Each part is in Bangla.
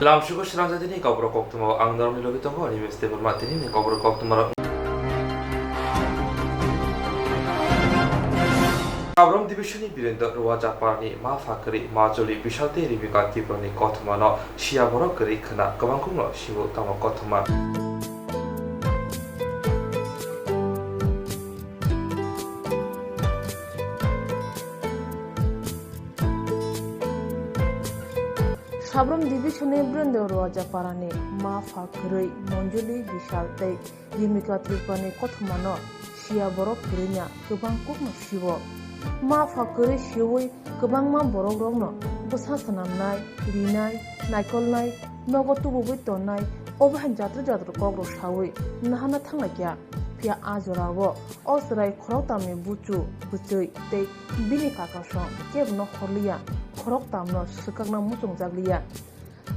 Lamshuko Swrangchati Kokborok Koktwma ang daram nilogi tongo ni Mr. Permatini ni Kokborok Koktwma Abram Divisioni Birendo Ruwa Japani Ma Fakri Ma Joli Bishalte Ribika Tiproni Koktwma no Swrangchati Kri Khna Kabangkum no Shibu Tama Koktwma Sabram Divisioni Birendo Ruwa Japani Ma Fakri Monjuli Bishalte Ribika Tiproni Koktwma no Swrangchati Krinya Kabangkum no Shibu Ma Fakri Shiwi Kabangma Borok no Busa Sanamnai Rinai Naikolnai Nogo Tububi Tonai Obahan Jatru Kokro Shawi Nahana Tangakya Pia Azorawo Osrai Korotami Buchu Buchui Te Bini Kakashon Kev no Horlia Koroktam no Shikagna Mutung Zaglia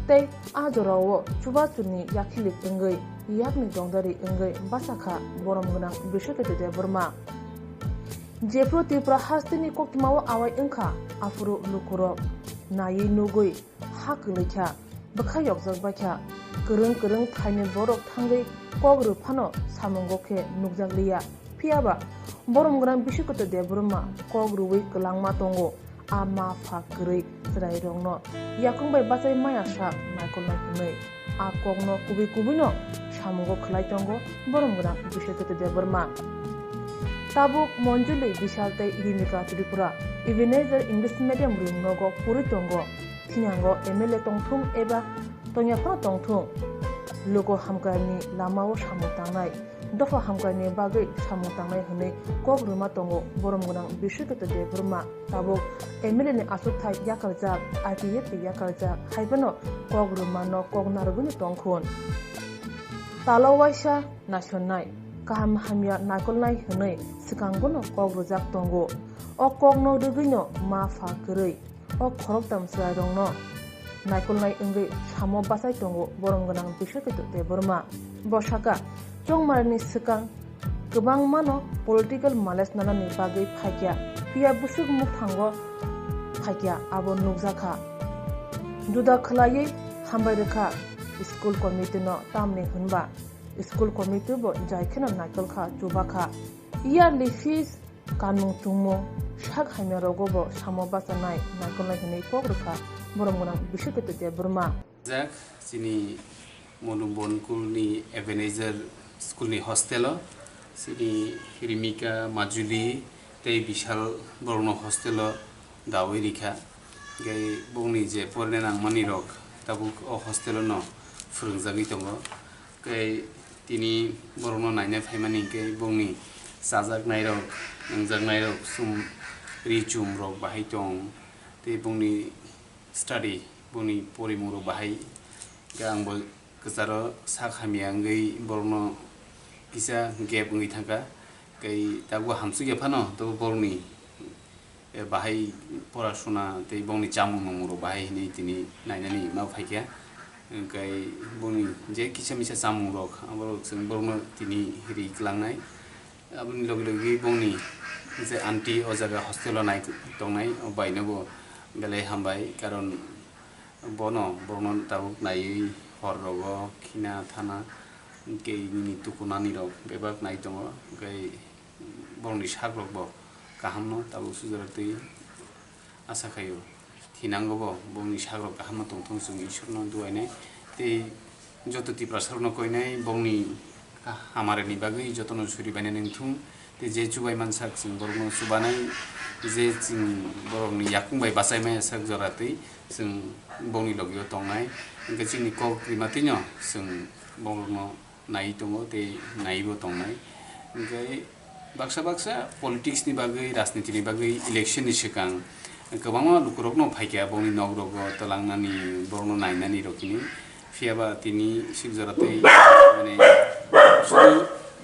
Te Azorawo Chubachuni Yakilik Engay Yakni Dongdari Engay Basaka Boromgunang Bishukete de Burma Jepro Tipra Hastini Koktwma Awai Inka Afro Lukuro Nayi Nugui Hakulika Bakayok Zagbaka Kurung Tiny Borok Tangi Kogru Pano Samongoke Nugzaglia Piaba Boromgram Bishukota de Burma Kogru Wik Langma Tongo Ama Fakri Zrairongno Yakung by Basai Maya Shak Michael Nakune A Kogno Kubi Kubino Shamongo Klaitongo Boromgram Bishukota de Burma Tabuk Monjuli Bishalte Rimika Tripura Ebenezer English Medium Room Nogo Puritongo Tinyango Emele Tongtung Eba Tonyapana Tongtung Logo Hamgani Lamao Shamutangai Dofa Hamgani Bagai Shamutangai Hune Kogruma Tongo Boromgunang Bishukata de Burma Tabuk Emele Asutai Yakalzak Atiyet Yakalzak Haibano Kogruma no Kognarguni Tongkun Talawaisha Nationai Kaham Hamya Nakolnai Hune Sikangono Kogruzak Tongo O Kogno Rugino Ma Fakri O Koroktam Sradongno Nakolnai Ingi Shamo Basai Tongo Boromgunang Bishukatu de Burma Boshaka Jongmarni Sikang Gabang Mano Political Malas Nanani Bagai Pakya Pia Busuk Mukhango Pakya Abo Nugzaka Duda Kalaye Hambairaka School Committee no Tamni Hunba School Committee bo Jaikina Nakolka Jubaka Yearly fees Kanung Tumo Shak Hamirogo bo Shamo Basanai Nakolnai Hune Pograka Boromgunang Bishukatu de Burma Zak sini Monubon Kulni Ebenezer School ni hostel sini Rimika Majuli Te Bishal Borno hostel Dawi Rika Gai Bongni je Pornenang Manirok Tabuk o hostel no Frungzagi Tongo Gai Tini Borno Naina Faimani Gai Bongni Sazak Nairok Nangzak Nairok Sum Richum Rok Bahitong Te Bongni Study Bongni Porimuro Bahai Gang Bol Kesaro Sakhamiangai Borno Kisa Gap Ngi Thangka Kai Tabu Hamsu Gapano to Borni Bahai Porashuna Te Bongni Chamu Muro Bahai Ni Tini Nainani Mafaikia Kai Bongni Je Kishamisa Samu Rock Amro Borno Tini Ri Klangnai Abun Logi Bongni Ze Anti Ozaga Hostel Nai Tongnai Bainago Belai Hambai Karon Bono Borno Tabuk Nai Horrogo Kina Thana Gay Tukunani Rog Bebak Naitongo Gay Bornish Hagrobo Kahamno Tabu Suzerati Asakayo Tinangobo Bornish Hagro Kahama Tong Sung Ishurno Duane Te Jototi Prasarno Koine Boni Hamarani Bagi Jotono Suri Banening Te Jeju by Mansak in Borno Subanai Zets in Borni Yakung by Basai Sakzorati Sung Boni Logio Tongai Gachini Kok Primatino Sung Borno Naitongo Te Naibo Tongai Gay Baksa Politics ni Bagai Rasniti ni Bagai Election ni Shikang Kabama Lukurokno Paika Boni Nogrogo Talangani Borno Nainani Rokini Fiaba Tini Sikzorate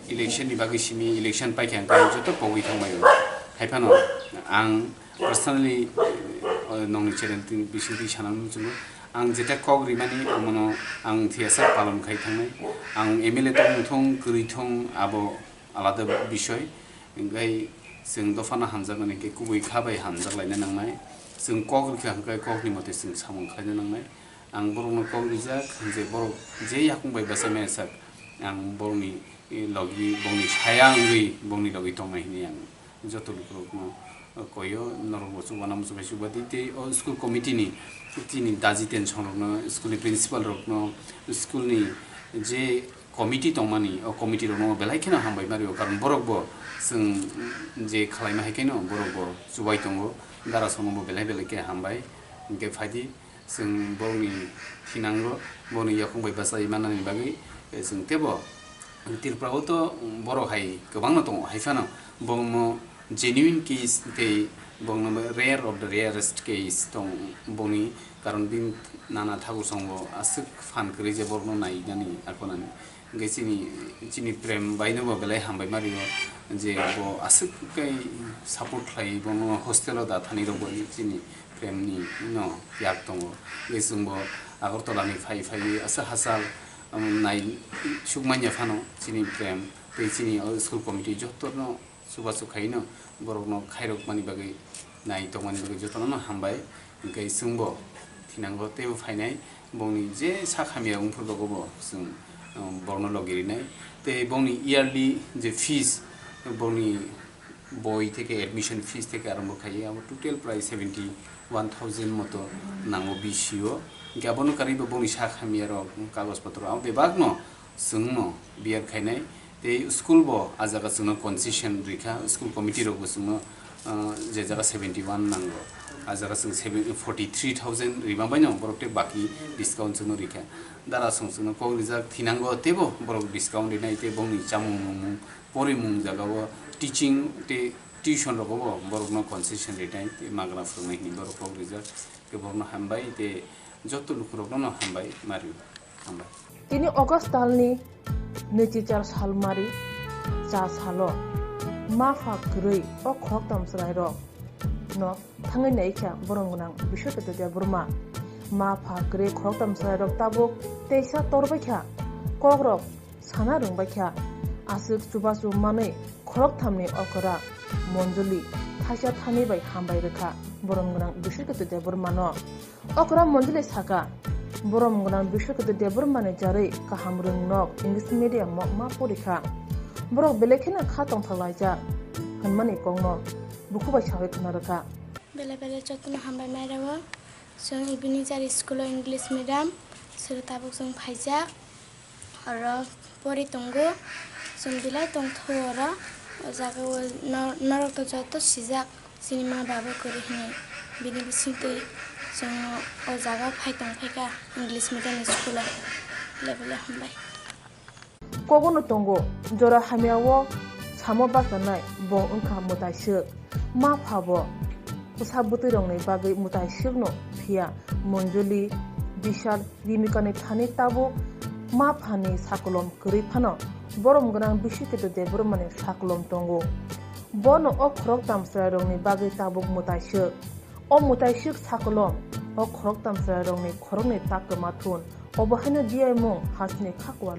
Election ni Bagai Simi Election Paika Joto Pogi Tomayo Haipano Ang personally Nong Cherentin Bishiti Shanam Ang Zeta Kog Rimani Omono Ang Tiasa Palom Kaitang Ang Emile Tong Kuritong Abo Alada Bishoy Gai Sing Dofana Hanzan Kubui Kabai Hanzak like Nanai Sing Kog Kok Nimote Sing Samon Kajanai आं बर'नो कल रिजाक जे बर' जे याकुंबाय बासा मेसाक आं बर'नि लगी बंनि साया अंगै बंनि लगी तंनायनि आं जत लुकनो कयो नरंगो सुबाना मुसबाय सुबादि ते स्कुल कमिटिनि तिनि दाजि टेनसन रनो स्कुलनि प्रिन्सिपाल रनो स्कुलनि जे कमिटि तंमानि कमिटि रनो बेलायखेना हामबाय मारियो कारण बरकबो जों जे खालायनो हायखायनो बरकबो सुबाय दंगो दारा समबो बेलाय बेलायखे हामबाय इनके फायदि जों बर'नि थिनांगो बर'नि याकुंबाय बासा इमाननि बागै जों तेबो तिरफ्राबोथ' बर' हाय गोबां दङ हायफानो बंनो जेन्युइन केस ते बंनो rare of the rarest case दं बंनि कारण बिन नाना थागु संबो आसुक फान करे जे बरनो नायनानै आखनानै गैसिनि चिनि प्रेम बायनोबो बेलाय हामबाय मारियो जे बो आसुक कै सापर्ट खालाय बंनो हस्टेलाव दा थानि रबो चिनि प्रेमनि न याक दङ गेसुंबो आगरतलानि फाय फाय आसा हासाल नाय सुगमान्या फानो चिनि प्रेम बै चिनि स्कुल कमिटि जतनो सुबा सुखायनो बरनो खायरक मानि बागै नाय दमानि बागै जतनो हामबाय ओंखाय जोंबो थिनांगौ तेबो फायनाय बंनि जे साखामिया उनफोरबागोबो जों बरनो लगिरिनाय ते बंनि इयारलि जे फिस बंनि बय থেকে एडमिशन फीस থেকে आरम्भ खायो अब टोटल प्राय 71,000 मतो नांगौ बिसियो गाबनो कारिबो बंनि साखामिया र कागज पत्र आव बेबाग न जोंनो बियार खायनाय ते स्कुल बो आजागा जोंनो कन्सेशन रिखा स्कुल कमिटि रबो जोंनो जे जागा 71 नांगौ आजागा जों 43,000 रिबांबाय न बरकते बाकी डिस्काउंट जोंनो रिखा दारा संसनो को रिजाक थिनांगौ तेबो बरक डिस्काउंट दिनाय ते बंनि चामुं परिमुं जागावो टीचिंग ते টিউশন রকম বরকনো কনসেশন রেটাই মাগনা फोरोंनायनि बरकनो रिजाक के बरनो हामबाय ते जत लुखरकनो हामबाय मारियो हामबाय তিনি अगस्त दालनि 24 सालमारि जा सालो मा फाख्रै अखक तामसराय रक न थाङै नायखा बरंगनां बिसोरखौ दे बुरमा मा फाख्रै खक तामसराय रक ताबो तेसा तोरबायखा कग्रक साना रोंबायखा आसुक सुबासु मानै खरक थामनि अकरा मन्जलि थाइसा थानै बाय हामबाय रोखा बरमगनां बिसोरखौ दे बुरमान अकरा मन्जलि साका बरमगनां बिसोरखौ दे बुरमाने जारै काहाम रोंनक इंलिश मिडियाम मा परीक्षा बरक बेलेखेना खातं थालायजा हनमानि कंनो बुखुबाय सावै खना रोखा बेले बेले जतन हामबाय मायरावो जों इबिनि जारि स्कुलाव इंलिश मिडियाम सोरताबो जों फायजा आरो परि तंगो जों बिलाय तंथो आरो जागाव नरक जत सिजाक सिनेमा बाबो करिहने बिनि बिसिंतै जों ओ जागा फायतं फायका इंलिश मिडियाम स्कुलाव लेभेल हामबाय कगनो तंगो जरा हामियावो सामो बासनाय बं ओंखा मुतायसो मा फाबो साबुतै रंनै बागै मुतायसोनो फिया मन्जलि बिशाल रिमिकानि थानि ताबो मा फानि साकलम करै फानो बरम गोनां बिसिकेतो दे बरमाने साकलम तंगो बनो अखरक तामसराय रंनि बागै ताबुक मुतायसो अ मुतायसो साकलम अखरक तामसराय रंनि खरंनि ताकमा थुन अबहायनो दियाय मुं हासनि खाकवा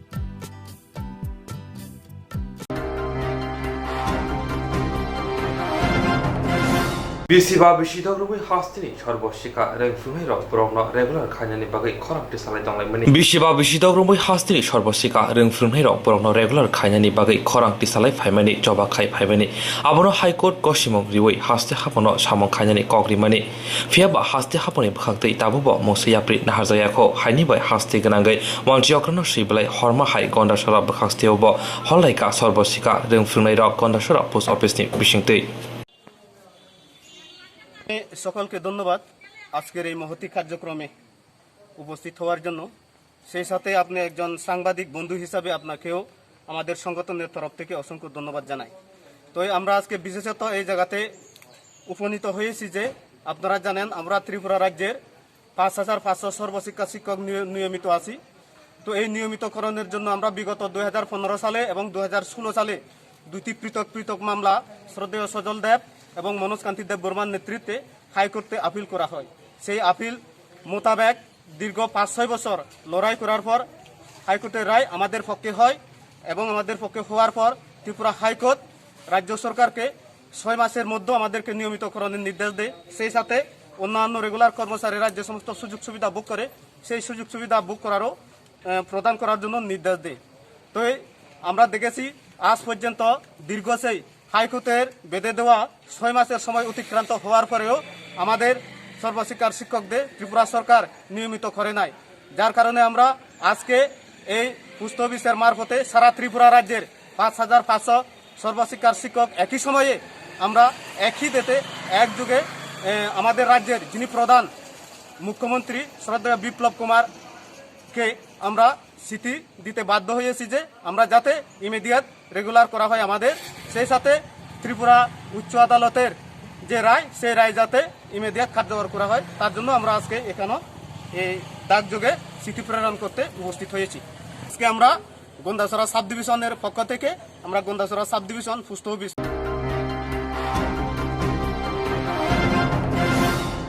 बिसिबा बिसिदग्रुबै हास्तिनि सर्बशिखा रेंफुंनाय रक बरकनो रेगुलार खायनायनि बागै खरांथि सालाय दंलायमोन बिसिबा बिसिदग्रुबै हास्तिनि सर्बशिखा रेंफुंनाय रक बरकनो रेगुलार खायनायनि बागै खरांथि सालाय फायमानि जबा खाय फायमानि आबनो हाइकोर्ट गसिमं रिवै हास्ति हापनो सामं खायनायनि कग्रिमानि फियाबा हास्ति हापनि बखागदै दाबुबो मसैयाप्रि नाहारजायाखौ हायनि बाय हास्ति गोनांगै वानजियक्रनो सिबलाय हरमा हाय गन्दासरा बखागस्थियावबो हलायका सर्बशिखा रेंफुंनाय रक गन्दासरा पोस्ट अफिसनि बिसिंतै সকলকে ধন্যবাদ আজকের এই মহতি কার্যক্রমে উপস্থিত হওয়ার জন্য সেই সাথে আপনি একজন সাংবাদিক বন্ধু হিসাবে আপনাকেও আমাদের সংগঠনের তরফ থেকে অসংখ্য ধন্যবাদ জানাই তো আমরা আজকে বিশেষত এই জায়গাতে উপনীত হয়েছি যে আপনারা জানেন আমরা ত্রিপুরা রাজ্যের ৫,৫০০ সর্বশিক্ষা শিক্ষক নিয়মিত আছি তো এই নিয়মিতকরণের জন্য আমরা বিগত 2015 সালে এবং 2016 সালে দুটি পৃথক পৃথক মামলা শ্রদ্ধেয় সজল দেব এবং মনোজ কান্তি দেব বর্মার নেতৃত্বে হাইকোর্টে আপিল করা হয় সেই আপিল মোতাবেক দীর্ঘ ৫-৬ বছর লড়াই করার পর হাইকোর্টের রায় আমাদের পক্ষে হয় এবং আমাদের পক্ষে হওয়ার পর ত্রিপুরা হাইকোর্ট রাজ্য সরকারকে 6 মাসের মধ্যে আমাদেরকে নিয়মিতকরণের নির্দেশ দেয় সেই সাথে অন্যান্য রেগুলার কর্মচারীরা যে সমস্ত সুযোগ সুবিধা ভোগ করে সেই সুযোগ সুবিধা ভোগ করারও প্রদান করার জন্য নির্দেশ দেয়। তো আমরা দেখেছি আজ পর্যন্ত দীর্ঘ সেই হাইকোর্টের বেঁধে দেওয়া 6 মাসের সময় অতিক্রান্ত হওয়ার পরেও আমাদের সর্বশিক্ষার শিক্ষকদের ত্রিপুরা সরকার নিয়মিত করে নাই, যার কারণে আমরা আজকে এই পোস্ট অফিসের মারফতে সারা ত্রিপুরা রাজ্যের 5,500 সর্বশিক্ষার শিক্ষক একই সময়ে আমরা একই ডেটে একযুগে আমাদের রাজ্যের যিনি প্রধান মুখ্যমন্ত্রী শ্রদ্ধেয় বিপ্লব কুমারকে আমরা চিঠি দিতে বাধ্য হয়েছি যে আমরা যাতে ইমিডিয়েট রেগুলার করা হয় আমাদের, সেই সাথে ত্রিপুরা উচ্চ আদালতের যে রায় সেই রায় যাতে ইমিডিয়েট কার্যকর করা হয় তার জন্য আমরা আজকে এখানে এই ডাকযোগে চিঠি প্রেরণ করতে উপস্থিত হয়েছি। আজকে আমরা গন্দাছড়া সাব ডিভিশনের পক্ষ থেকে আমরা Gandacherra sub division post office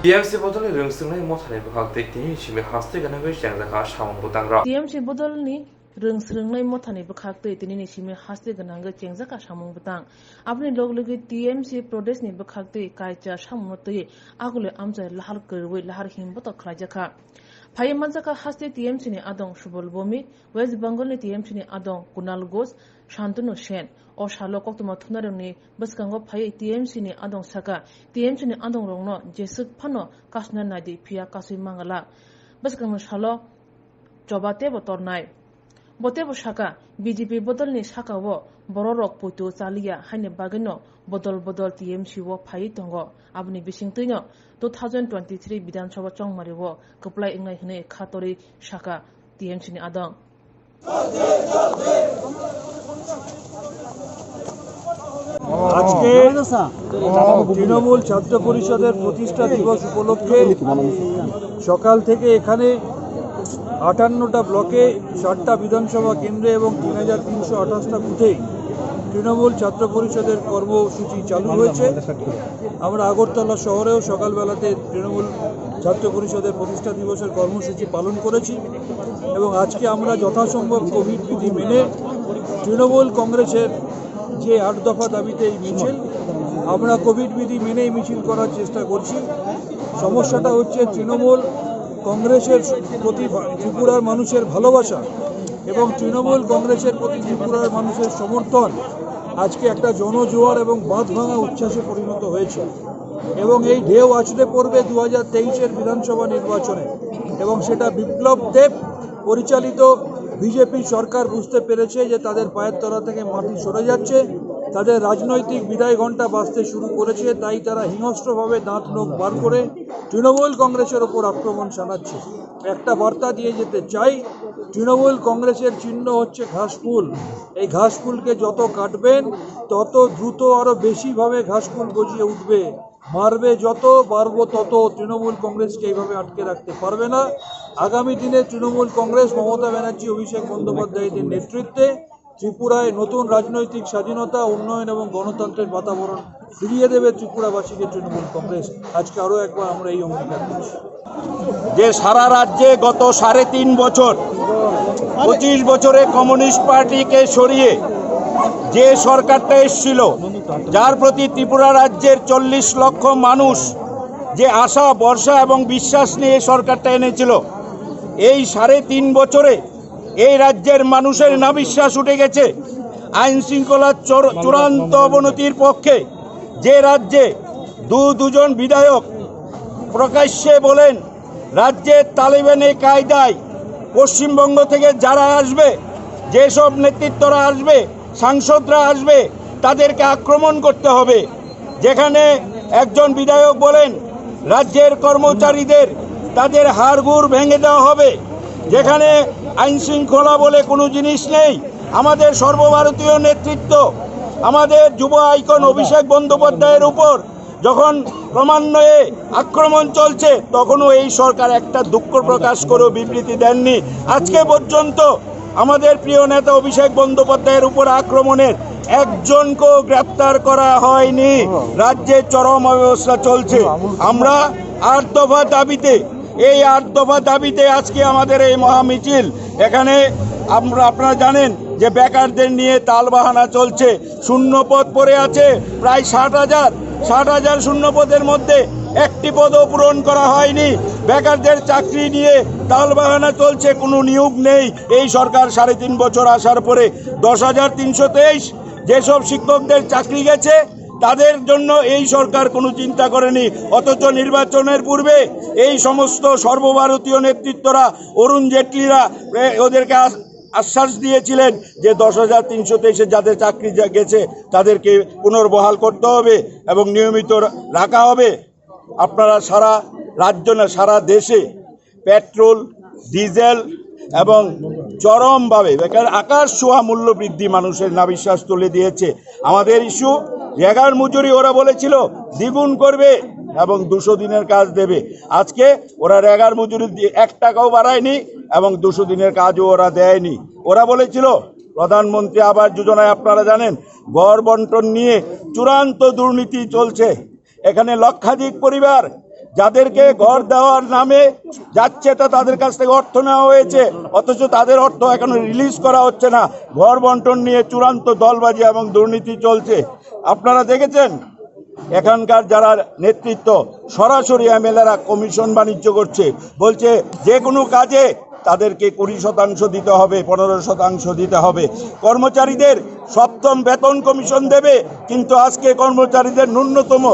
TMC bodolni rungsungni mothani bhagte tini shime haste ganagoi jangzaka samung butangra TMC bodolni rungsrungnai mothani bkhakte tini ni shime haste gananga chengjaka samung butang apni loglogi TMC prodesh ni bkhakte kaicha samungotoi agule amjai lahar kerwei lahar himboto khlajaka Phai manjaka haste TMC ni adong Subol Bomi, West Bengal ni TMC ni adong Kunal Ghosh, Shantanu Sen, o Shalo Koktwma Thunarong ni Baskango Phai TMC ni adong Saka, TMC ni adong Rongno Jesuk Phano Kasna Nadi Pia Kasui Mangala, Baskango Shalo Jobate Botornai. Botebo Shaka, BJP Bodol ni Shaka wo, Bororok Putu Salia, Hane Bagano, Bodol TMC wo Phai Tongo, Abni Bishingtino, 2023 Bidan Sabha Chongmari wo, Kuplai Ingai Hine Khatori Shaka, TMC ni Adong. আজকে তৃণমূল ছাত্র পরিষদের প্রতিষ্ঠা দিবস উপলক্ষে সকাল থেকে এখানে 58টা ব্লকে 7টা বিধানসভা কেন্দ্রে এবং 3,328টা বুথে তৃণমূল ছাত্র পরিষদের কর্মসূচি চালু হয়েছে। আমরা আগরতলা শহরেও সকালবেলাতে তৃণমূল ছাত্র পরিষদের প্রতিষ্ঠা দিবসের কর্মসূচি পালন করেছি এবং আজকে আমরা যথাসম্ভব কোভিড বিধি মেনে তৃণমূল কংগ্রেসের যে 8 দফা দাবিতে এই মিছিল, আমরা কোভিড বিধি মেনেই মিছিল করার চেষ্টা করছি। সমস্যাটা হচ্ছে তৃণমূল কংগ্রেসের প্রতি ত্রিপুরার মানুষের ভালোবাসা এবং তৃণমূল কংগ্রেসের প্রতি ত্রিপুরার মানুষের সমর্থন আজকে একটা জনজোয়ার এবং বাঁধ ভাঙা উচ্ছ্বাসে পরিণত হয়েছে এবং এই ঢেউ আছড়ে পড়বে 2023-এর বিধানসভা নির্বাচনে এবং সেটা বিপ্লব দেব পরিচালিত বিজেপি সরকার বুঝতে পেরেছে যে তাদের পায়ের তলা থেকে মাটি সরে যাচ্ছে, তাদের রাজনৈতিক বিদায় ঘণ্টা বাজতে শুরু করেছে, তাই তারা হিংস্রভাবে দাঁত নখ বার করে তৃণমূল কংগ্রেসের ওপর আক্রমণ চালাচ্ছে। একটা বার্তা দিয়ে যেতে চাই, তৃণমূল কংগ্রেসের চিহ্ন হচ্ছে ঘাসফুল। এই ঘাসফুলকে যত কাটবেন তত দ্রুত আরও বেশিভাবে ঘাসফুল গজিয়ে উঠবে। মারবে যত, বাড়বো তত। তৃণমূল কংগ্রেসকে এইভাবে আটকে রাখতে পারবে না। আগামী দিনে তৃণমূল কংগ্রেস মমতা ব্যানার্জি, অভিষেক বন্দ্যোপাধ্যায়দের নেতৃত্বে ত্রিপুরায় নতুন রাজনৈতিক স্বাধীনতা, উন্নয়ন এবং গণতন্ত্রের বাতাবরণ ফিরিয়ে দেবে ত্রিপুরাবাসীকে তৃণমূল কংগ্রেস। আজকে আরও একবার আমরা এই অঙ্গীকার করছি যে সারা রাজ্যে গত 3.5 বছর 25 বছরে কমিউনিস্ট পার্টিকে সরিয়ে যে সরকারটা এসেছিল, যার প্রতি ত্রিপুরা রাজ্যের 40 লক্ষ মানুষ যে আশা, ভরসা এবং বিশ্বাস নিয়ে সরকারটা এনেছিল, এই 3.5 বছরে এই রাজ্যের মানুষের নাবিশ্বাস উঠে গেছে। আইন শৃঙ্খলার চূড়ান্ত অবনতির পক্ষে যে রাজ্যে দুজন বিধায়ক প্রকাশ্যে বলেন রাজ্যের তালেবানে কায়দায় পশ্চিমবঙ্গ থেকে যারা আসবে, যেসব নেতৃত্বরা আসবে, সাংসদরা আসবে, তাদেরকে আক্রমণ করতে হবে। যেখানে একজন বিধায়ক বলেন রাজ্যের কর্মচারীদের তাদের হাড়গোড় ভেঙে দেওয়া হবে, যেখানে আইন শৃঙ্খলা বলে কোনো জিনিস নেই। আমাদের সর্বভারতীয় নেতৃত্ব, আমাদের যুব আইকন অভিষেক বন্দ্যোপাধ্যায়ের উপর যখন ক্রমান্বয়ে আক্রমণ চলছে, তখনও এই সরকার একটা দুঃখ প্রকাশ করে বিবৃতি দেননি। আজকে পর্যন্ত আমাদের প্রিয় নেতা অভিষেক বন্দ্যোপাধ্যায়ের উপর আক্রমণের একজনকেও গ্রেপ্তার করা হয়নি। রাজ্যে চরম অবস্থা চলছে। আমরা 8 দফা দাবিতে, এই 8 দফা দাবিতে আজকে আমাদের এই মহামিছিল। এখানে আপনারা জানেন যে বেকারদের নিয়ে তালবাহানা চলছে, শূন্য পদ পড়ে আছে প্রায় 60,000 শূন্য পদের মধ্যে একটি পদও পূরণ করা হয়নি। বেকারদের চাকরি নিয়ে তালবাহানা চলছে, কোনো নিয়োগ নেই। এই সরকার 3.5 বছর আসার পরে 10,323 যেসব শিক্ষকদের চাকরি গেছে তাদের জন্য এই সরকার কোনো চিন্তা করেনি। অথচ নির্বাচনের পূর্বে এই সমস্ত সর্বভারতীয় নেতৃত্বরা, অরুণ জেটলিরা ওদেরকে আশ্বাস দিয়েছিলেন যে 10,323 যাদের চাকরি গেছে তাদেরকে পুনর্বহাল করতে হবে এবং নিয়মিত রাখা হবে। আপনারা সারা রাজ্য না সারা দেশে পেট্রোল, ডিজেল এবং চরমভাবে আকাশ ছোঁয়া মূল্য বৃদ্ধি মানুষের নাবিশ্বাস তুলে দিয়েছে। আমাদের ইস্যু রেগার মজুরি ওরা বলেছিল দ্বিগুণ করবে এবং 200 দিনের কাজ দেবে। আজকে ওরা রেগার মজুরি 1 টাকাও বাড়ায়নি এবং 200 দিনের কাজও ওরা দেয়নি। ওরা বলেছিল প্রধানমন্ত্রী আবাস যোজনায় আপনারা জানেন ঘর বন্টন নিয়ে চূড়ান্ত দুর্নীতি চলছে। এখানে লক্ষাধিক পরিবার যাদেরকে ঘর দেওয়ার নামে যাচ্ছে তা তাদের কাছ থেকে অর্থ নেওয়া হয়েছে, অথচ তাদের অর্থ এখনো রিলিজ করা হচ্ছে না। ঘর বন্টন নিয়ে চূড়ান্ত দলবাজি এবং দুর্নীতি চলছে। আপনারা দেখেছেন এখানকার যারা নেতৃত্ব সরাসরি এমএলএরা কমিশন বাণিজ্য করছে, বলছে যে কোনো কাজে তাদেরকে 20% দিতে হবে, 15% দিতে হবে। কর্মচারীদের 7ম বেতন কমিশন দেবে, কিন্তু আজকে কর্মচারীদের ন্যূনতম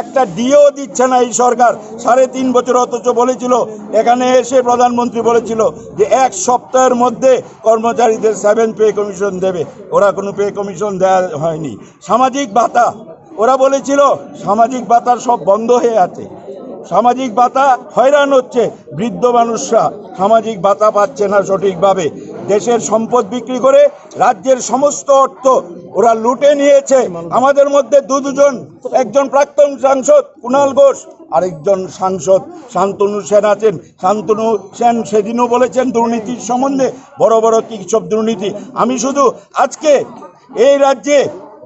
একটা ডিও দিচ্ছে না এই সরকার 3.5 বছর। অথচ বলেছিল এখানে এসে প্রধানমন্ত্রী বলেছিল যে 1 সপ্তাহের মধ্যে কর্মচারীদের 7 পে কমিশন দেবে। ওরা কোনো পে কমিশন দেওয়া হয়নি। সামাজিক ভাতা ওরা বলেছিল সামাজিক ভাতার সব বন্ধ হয়ে আছে। সামাজিক ভাতা হয়রান হচ্ছে, বৃদ্ধ মানুষরা সামাজিক ভাতা পাচ্ছে না সঠিকভাবে। দেশের সম্পদ বিক্রি করে রাজ্যের সমস্ত অর্থ ওরা লুটে নিয়েছে। আমাদের মধ্যে দুজন, একজন প্রাক্তন সাংসদ কুণাল ঘোষ, আরেকজন সাংসদ শান্তনু সেন আছেন। শান্তনু সেন সেদিনও বলেছেন দুর্নীতির সম্বন্ধে, বড় বড় কি সব দুর্নীতি। আমি শুধু আজকে এই রাজ্যে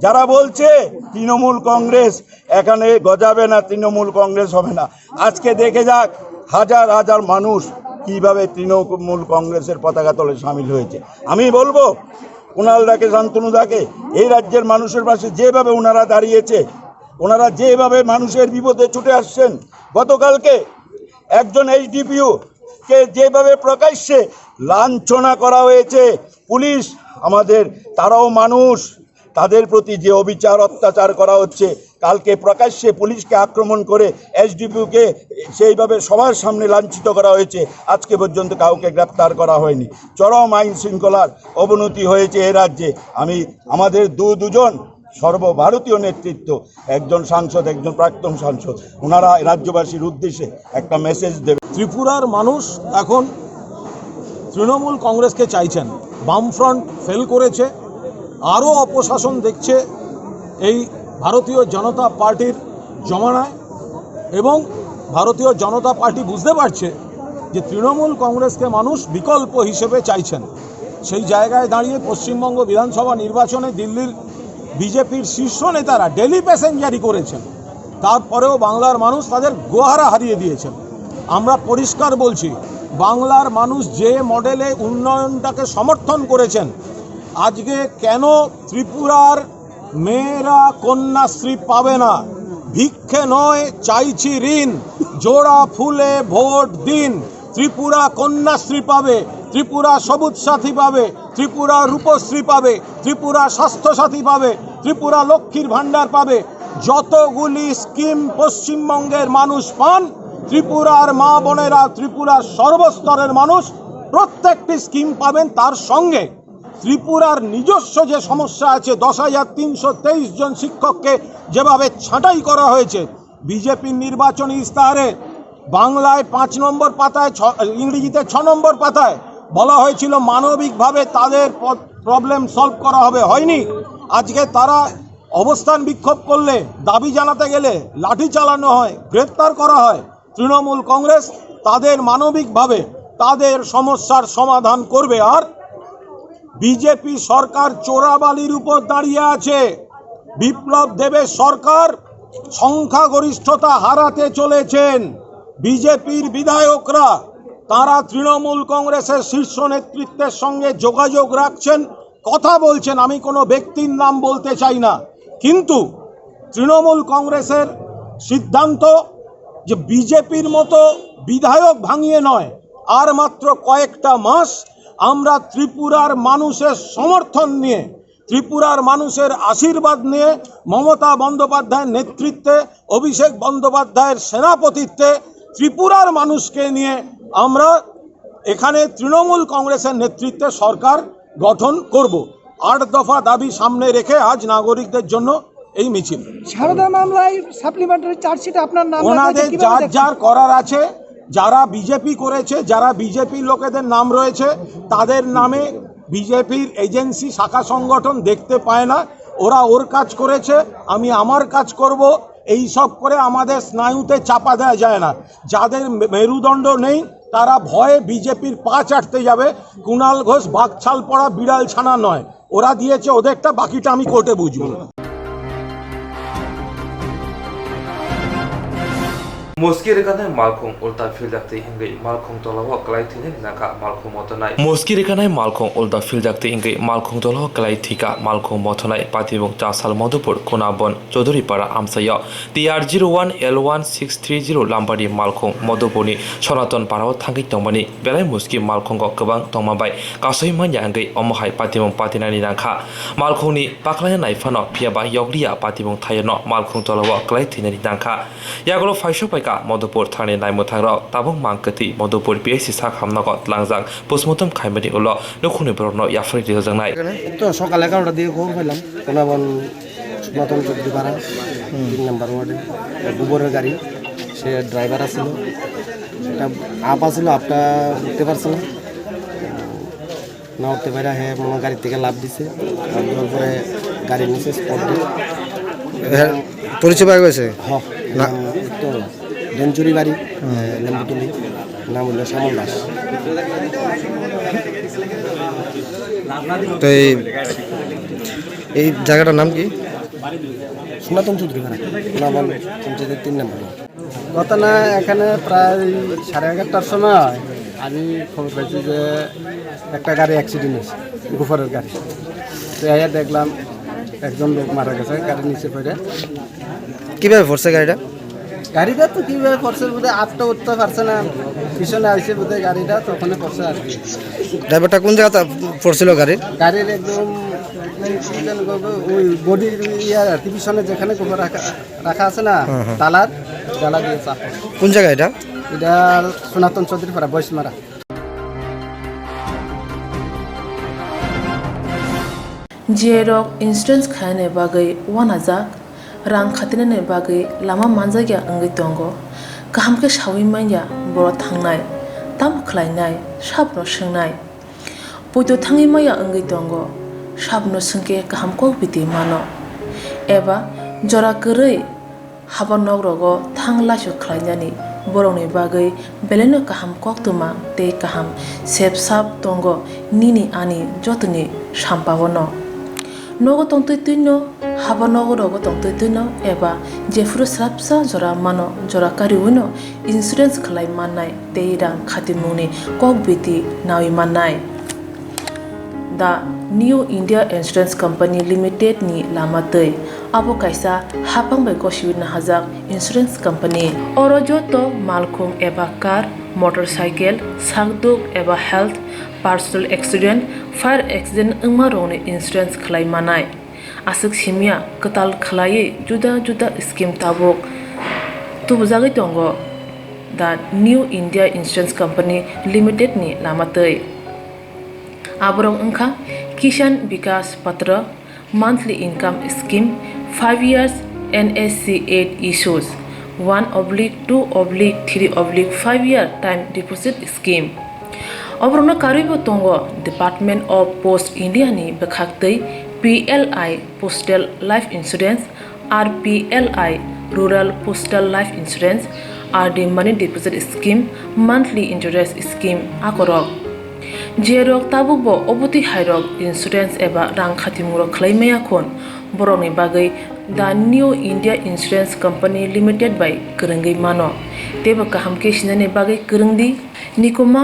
যারা বলছে তৃণমূল কংগ্রেস এখানে গজাবে না, তৃণমূল কংগ্রেস হবে না, আজকে দেখে যাক হাজার হাজার মানুষ কিভাবে তৃণমূল কংগ্রেসের পতাকা তলে সামিল হয়েছে। আমি বলবো কুণাল দাকে, শান্তনু দাকে, এই রাজ্যের মানুষের পাশে যেভাবে ওনারা দাঁড়িয়েছে, ওনারা যেভাবে মানুষের বিপদে ছুটে আসছেন। গতকালকে একজন এইচডিপিও কে যেভাবে প্রকাশ্যে লাঞ্ছনা করা হয়েছে, পুলিশ আমাদের তারাও মানুষ, তাদের প্রতি যে অবিচার অত্যাচার করা হচ্ছে, কালকে প্রকাশ্যে পুলিশকে আক্রমণ করে এসডিপিওকে সেইভাবে সবার সামনে লাঞ্ছিত করা হয়েছে। আজকে পর্যন্ত কাউকে গ্রেপ্তার করা হয়নি। চরম আইন শৃঙ্খলার অবনতি হয়েছে এ রাজ্যে। আমি আমাদের দুজন সর্বভারতীয় নেতৃত্ব, একজন সাংসদ, একজন প্রাক্তন সাংসদ, ওনারা রাজ্যবাসীর উদ্দেশ্যে একটা মেসেজ দেবে। ত্রিপুরার মানুষ এখন তৃণমূল কংগ্রেসকে চাইছেন। বামফ্রন্ট ফেল করেছে, আরও অপশাসন দেখছে এই ভারতীয় জনতা পার্টির জমানায়, এবং ভারতীয় জনতা পার্টি বুঝতে পারছে যে তৃণমূল কংগ্রেসকে মানুষ বিকল্প হিসেবে চাইছেন। সেই জায়গায় দাঁড়িয়ে পশ্চিমবঙ্গ বিধানসভা নির্বাচনে দিল্লির বিজেপির শীর্ষ নেতারা ডেলি প্যাসেঞ্জারি করেছেন, তারপরেও বাংলার মানুষ তাদের গোহারা হারিয়ে দিয়েছেন। আমরা পরিষ্কার বলছি, বাংলার মানুষ যে মডেলে উন্নয়নটাকে সমর্থন করেছেন, আজকে কেন ত্রিপুরার মেয়েরা কন্যাশ্রী পাবে না? ভিক্ষে নয় চাইছি ঋণ, জোড়া ফুলে ভোট দিন। ত্রিপুরা কন্যাশ্রী পাবে, ত্রিপুরা সবুজ সাথী পাবে, ত্রিপুরা রূপশ্রী পাবে, ত্রিপুরা স্বাস্থ্যসাথী পাবে, ত্রিপুরা লক্ষ্মীর ভাণ্ডার পাবে। যতগুলি স্কিম পশ্চিমবঙ্গের মানুষ পান, ত্রিপুরার মা বোনেরা, ত্রিপুরার সর্বস্তরের মানুষ প্রত্যেকটি স্কিম পাবেন। তার সঙ্গে ত্রিপুরার নিজস্ব যে সমস্যা আছে, 10,323 জন শিক্ষককে যেভাবে ছাঁটাই করা হয়েছে বিজেপির নির্বাচনী ইস্তাহারে, বাংলায় 5 নম্বর পাতায়, ইংরেজিতে 6 নম্বর পাতায় বলা হয়েছিল মানবিকভাবে তাদের প্রবলেম সলভ করা হবে, হয়নি। আজকে তারা অবস্থান বিক্ষোভ করলে, দাবি জানাতে গেলে লাঠি চালানো হয়, গ্রেপ্তার করা হয়। তৃণমূল কংগ্রেস তাদের মানবিকভাবে তাদের সমস্যার সমাধান করবে। আর বিজেপি সরকার চোরাবালির উপর দাঁড়িয়ে আছে। বিপ্লব দেবের সরকার সংখ্যাগরিষ্ঠতা হারাতে চলেছেন। বিজেপির বিধায়করা তারা তৃণমূল কংগ্রেসের শীর্ষ নেতৃত্বের সঙ্গে যোগাযোগ রাখছেন, কথা বলছেন। আমি কোনো ব্যক্তির নাম বলতে চাই না, কিন্তু তৃণমূল কংগ্রেসের সিদ্ধান্ত যে বিজেপির মতো বিধায়ক ভাঙিয়ে নয়, আর মাত্র কয়েকটা মাস আমরা ত্রিপুরার মানুষের সমর্থন নিয়ে, ত্রিপুরার মানুষের আশীর্বাদ নিয়ে, মমতা বন্দ্যোপাধ্যায়ের নেতৃত্বে, অভিষেক বন্দ্যোপাধ্যায়ের সেনাপতিত্বে ত্রিপুরার মানুষকে নিয়ে আমরা এখানে তৃণমূল কংগ্রেসের নেতৃত্বে সরকার গঠন করব। 8 দফা দাবি সামনে রেখে আজ নাগরিকদের জন্য এই মিছিল। সারদা মামলায় সাপ্লিমেন্টারি চার্জশিট আপনার নাম ওনাদের যার যার করার আছে, যারা বিজেপি করেছে, যারা বিজেপি লোকেদের নাম রয়েছে তাদের নামে বিজেপির এজেন্সি শাখা সংগঠন দেখতে পায় না, ওরা ওর কাজ করেছে, আমি আমার কাজ করব, এই সব করে আমাদের স্নায়ুতে চাপা দেওয়া যায় না। যাদের মেরুদণ্ড নেই তারা ভয়ে বিজেপির পা চাটতে যাবে। কুণাল ঘোষ বাঘছাল পড়া বিড়াল ছানা নয়, ওরা দিয়েছে ওদেরটা, বাকিটা আমি কোর্টে বুঝবো। Moskir rekanai malkhung ulta filjakti hingai malkhung tolawa klai thine naka malkhung motonai. Moskir rekanai malkhung ulta filjakti hingai malkhung tolawa klai thika malkhung motonai patibong chasal modupur kunabon Chaudhuri para amsaya TR01 L1630 lambari malkhung modupuni Sonaton parao thangai tongmani belai moski malkhung ko kobang tongmabai kasoi manya hingai omohai patibong patinani nangkha malkhungni paklaya naifano phiaba yogriya patibong thayano malkhung tolawa klai thine nangkha yagolo faisho pai Modupur Thane Naimutara, Tabong Mankati, Modupur PSC Sakhamnagot Langzang, Postmortem Kaimani Ulo, Nukuni Bruno Yafri Zanai. তো সকাল 11টা দিয়ে খবর পেলাম কোনাবন নতুন চৌধুরী পাড়া 3 নম্বর ওয়ার্ডে গোবরের গাড়ি, সে ড্রাইভার আছিল, সেটা আপ আছিল, আপটা উঠতে পারছে না উঠতে পারে, হ্যাঁ মনে গাড়ি থেকে লাভ দিছে, লাভ পরে গাড়ি নিচে স্পট দিয়ে পরিচয় পাওয়া গেছে। না তো ডেঞ্চুরি বাড়ি লেম্বুতুলি, নাম হলো শ্যামল দাস। তো এই জায়গাটার নাম কি? সনাতন চৌধুরী পাড়া, কোনাবন পঞ্চায়েতের 3 নম্বর। ঘটনা এখানে প্রায় 11:30টার সময় আমি খবর পাইছি যে একটা গাড়ি অ্যাক্সিডেন্ট হয়েছে, গোফরের গাড়ি। তো এখানে দেখলাম একজন লোক মারা গেছে গাড়ির নিচে পড়ে। কিভাবে পড়ছে গাড়িটা? গাড়িটা তো কীভাবে পড়ছে বোধহয় আপটা উঠতে পারছে না, পিছনে আসছে বোধহয় গাড়িটা, তখন পড়ছে আর কি। ড্রাইভারটা কোন জায়গাতে পড়ছিল গাড়ির? গাড়ির একদম ওই বডির ইয়ার আর কি, পিছনে যেখানে গোবর রাখা আছে না তালার জ্বালা দিয়ে চাপ। কোন জায়গা এটা? এটা সনাতন চৌধুরী পাড়া বয়সমারা। Jerok insurance khane bagai wanajak rang khatinane bagai lama manjagya angai tongo kaham ke shawi manya boro thangnai tam khlainai sabno swngnai poito thangi maya angai tongo sabno sungke kaham ko biti mano eba jora korei habanok rogo thanglasho khlainani boroni bagai beleno kaham koktwma tei kaham sepsap tongo nini ani jotoni sampabono nogo tongtoi tuino haba nogo rogo tongtoi tuino eba jefuru srapsa jora mano jora kariwino insurance khlai mannai tei rang khatimuni kokbiti nawi mannai. The New India Insurance Company Limited ni lamatei abo kaisa hapang bai koshiwina hajak insurance company oro joto malkhung eba car motorcycle sakduk eba health personal accident fire accident ungma rone insurance khlai manai asuk simia katal khlai juda juda scheme tabok tubjagai tongo the New India Insurance Company Limited ni lamatei aborong ungkha Kisan Vikas Patra monthly income scheme 5 years NSC 8 issues 1/2/3/5 year time deposit scheme obrona karibo tongo Department of Post India ni bekhaktei PLI Postal Life Insurance RPLI Rural Postal Life Insurance RD Money Deposit Scheme monthly interest scheme akorok jerok tabukbo obuti hairok insurance eba rang khatimuro khlaimaya khon boroni bagai the New India Insurance Company Limited by Kurungai mano teba kaham ke sinane bagai kurungdi nikoma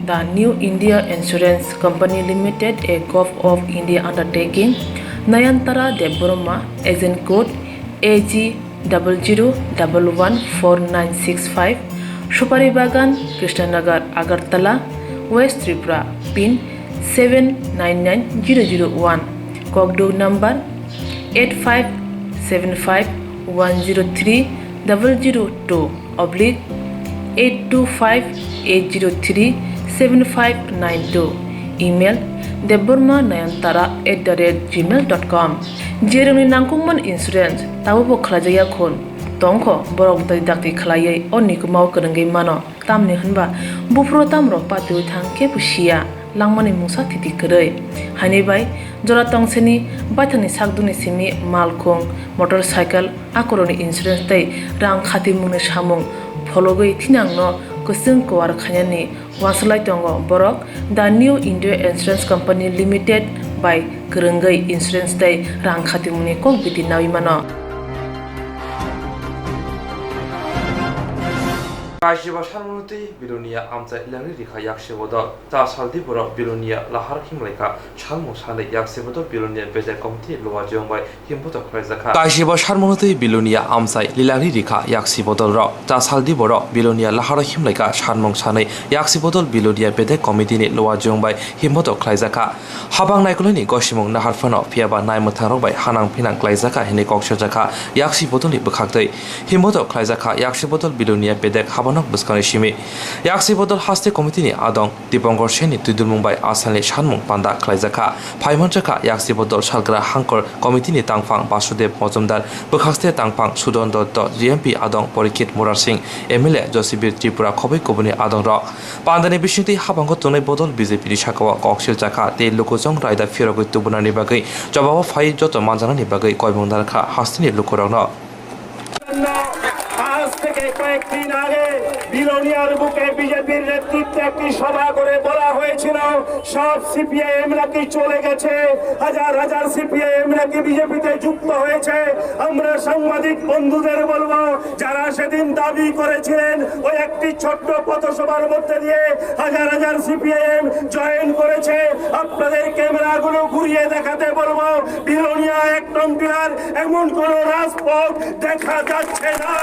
the New India Insurance Company Limited a Gov of India undertaking Nayantara Deboroma agent code AG 00114965 सुपारी बागान कृष्णनगर अगरतला वेस्ट त्रिपुरा पिन 799001 कोकडो नंबर 8575103825-825-803-7592 email deborma9antara@gmail.com जेरमनि नांगौमोन इन्सुरेन्स ताबो खालाजाया खन तंख बरक दाक्ति खालायै अनिक माव करंगै मानो तामनि हनबा बुफ्रो तामरो पातु थांके बुसिया लांमानि मुसा थिति करै हानिबाय जरा तंसेनि बाथानि सागदुनि सिमि मालखं मोटरसाइकेल आकरनि इन्सुरेन्स तै रां खाति मुने सामुं फलगै थिनांनो कुसुं कवार खायानि वासलाय दंग बरक the new India insurance company limited बाय करंगै इंश्योरेंस तै रां खाति मुनि कक बिदि नावि मानो काशिबा सारमुति बिलोनिया आमचा इलांनि रिखा याक्सेबोद ता सालदि बर बिलोनिया लाहार हिमलाइका छालमु सानै याक्सेबोद बिलोनिया बेजे कमिटि लोवा जोंबाय हिमबोद खरायजाखा काशिबा सारमुति बिलोनिया आमचा इलांनि रिखा याक्सेबोद र ता सालदि बर बिलोनिया लाहार हिमलाइका छालमु सानै याक्सेबोद बिलोनिया बेजे कमिटिनि लोवा जोंबाय हिमबोद खरायजाखा हाबां नायकलनि गसिमुं नाहारफनो फियाबा नायमथारबाय हानां फिनां खरायजाखा हिने कक्सजाखा याक्सेबोदनि बखाक्तै हिमबोद खरायजाखा याक्सेबोद बिलोनिया बेजे हाबा बसकानि सिमी याक्सी बदल हास्ते कमिटिनि आदं दीपंकर सेनि तुदुल मुंबाई आसामनि सानमुं पान्दा खलायजाखा फाइमनजाखा याक्सी बदल सालग्रा हांकर कमिटिनि तांफां बासुदेव मजुमदार बखास्ते तांफां सुदन दत्त जीएमपी आदं परिकित मुरार सिंह एमएलए जसिबिर त्रिपुरा खबै कबुनि आदं र पान्दानि बिसिंति हाबांखौ तुनै बदल बीजेपी साकावा कक्सिल जाखा ते लोकोजं रायदा फिरगै तुबुनानि बागै जवाब फाइ जत मानजानानि बागै कयमुंदारखा हास्तिनि लोकरंनो কয়েকদিন আগে বিলোনিয়ার বুকে বিজেপির নেতৃত্বে একটি সভা করে বলা হয়েছিল সব সিপিআইএম নাকি চলে গেছে, হাজার হাজার সিপিআইএম নাকি বিজেপিতে যুক্ত হয়েছে। আমরা সাংবাদিক বন্ধুদের বলবো, যারা সেদিন দাবি করেছিলেন ওই একটি ছোট্ট পথসভার মধ্যে দিয়ে হাজার হাজার সিপিআইএম জয়েন করেছে, আপনাদের ক্যামেরাগুলো ঘুরিয়ে দেখাতে বলবো বিলোনিয়া 1 নং এমন কোন রাজপথ দেখা যাচ্ছে না।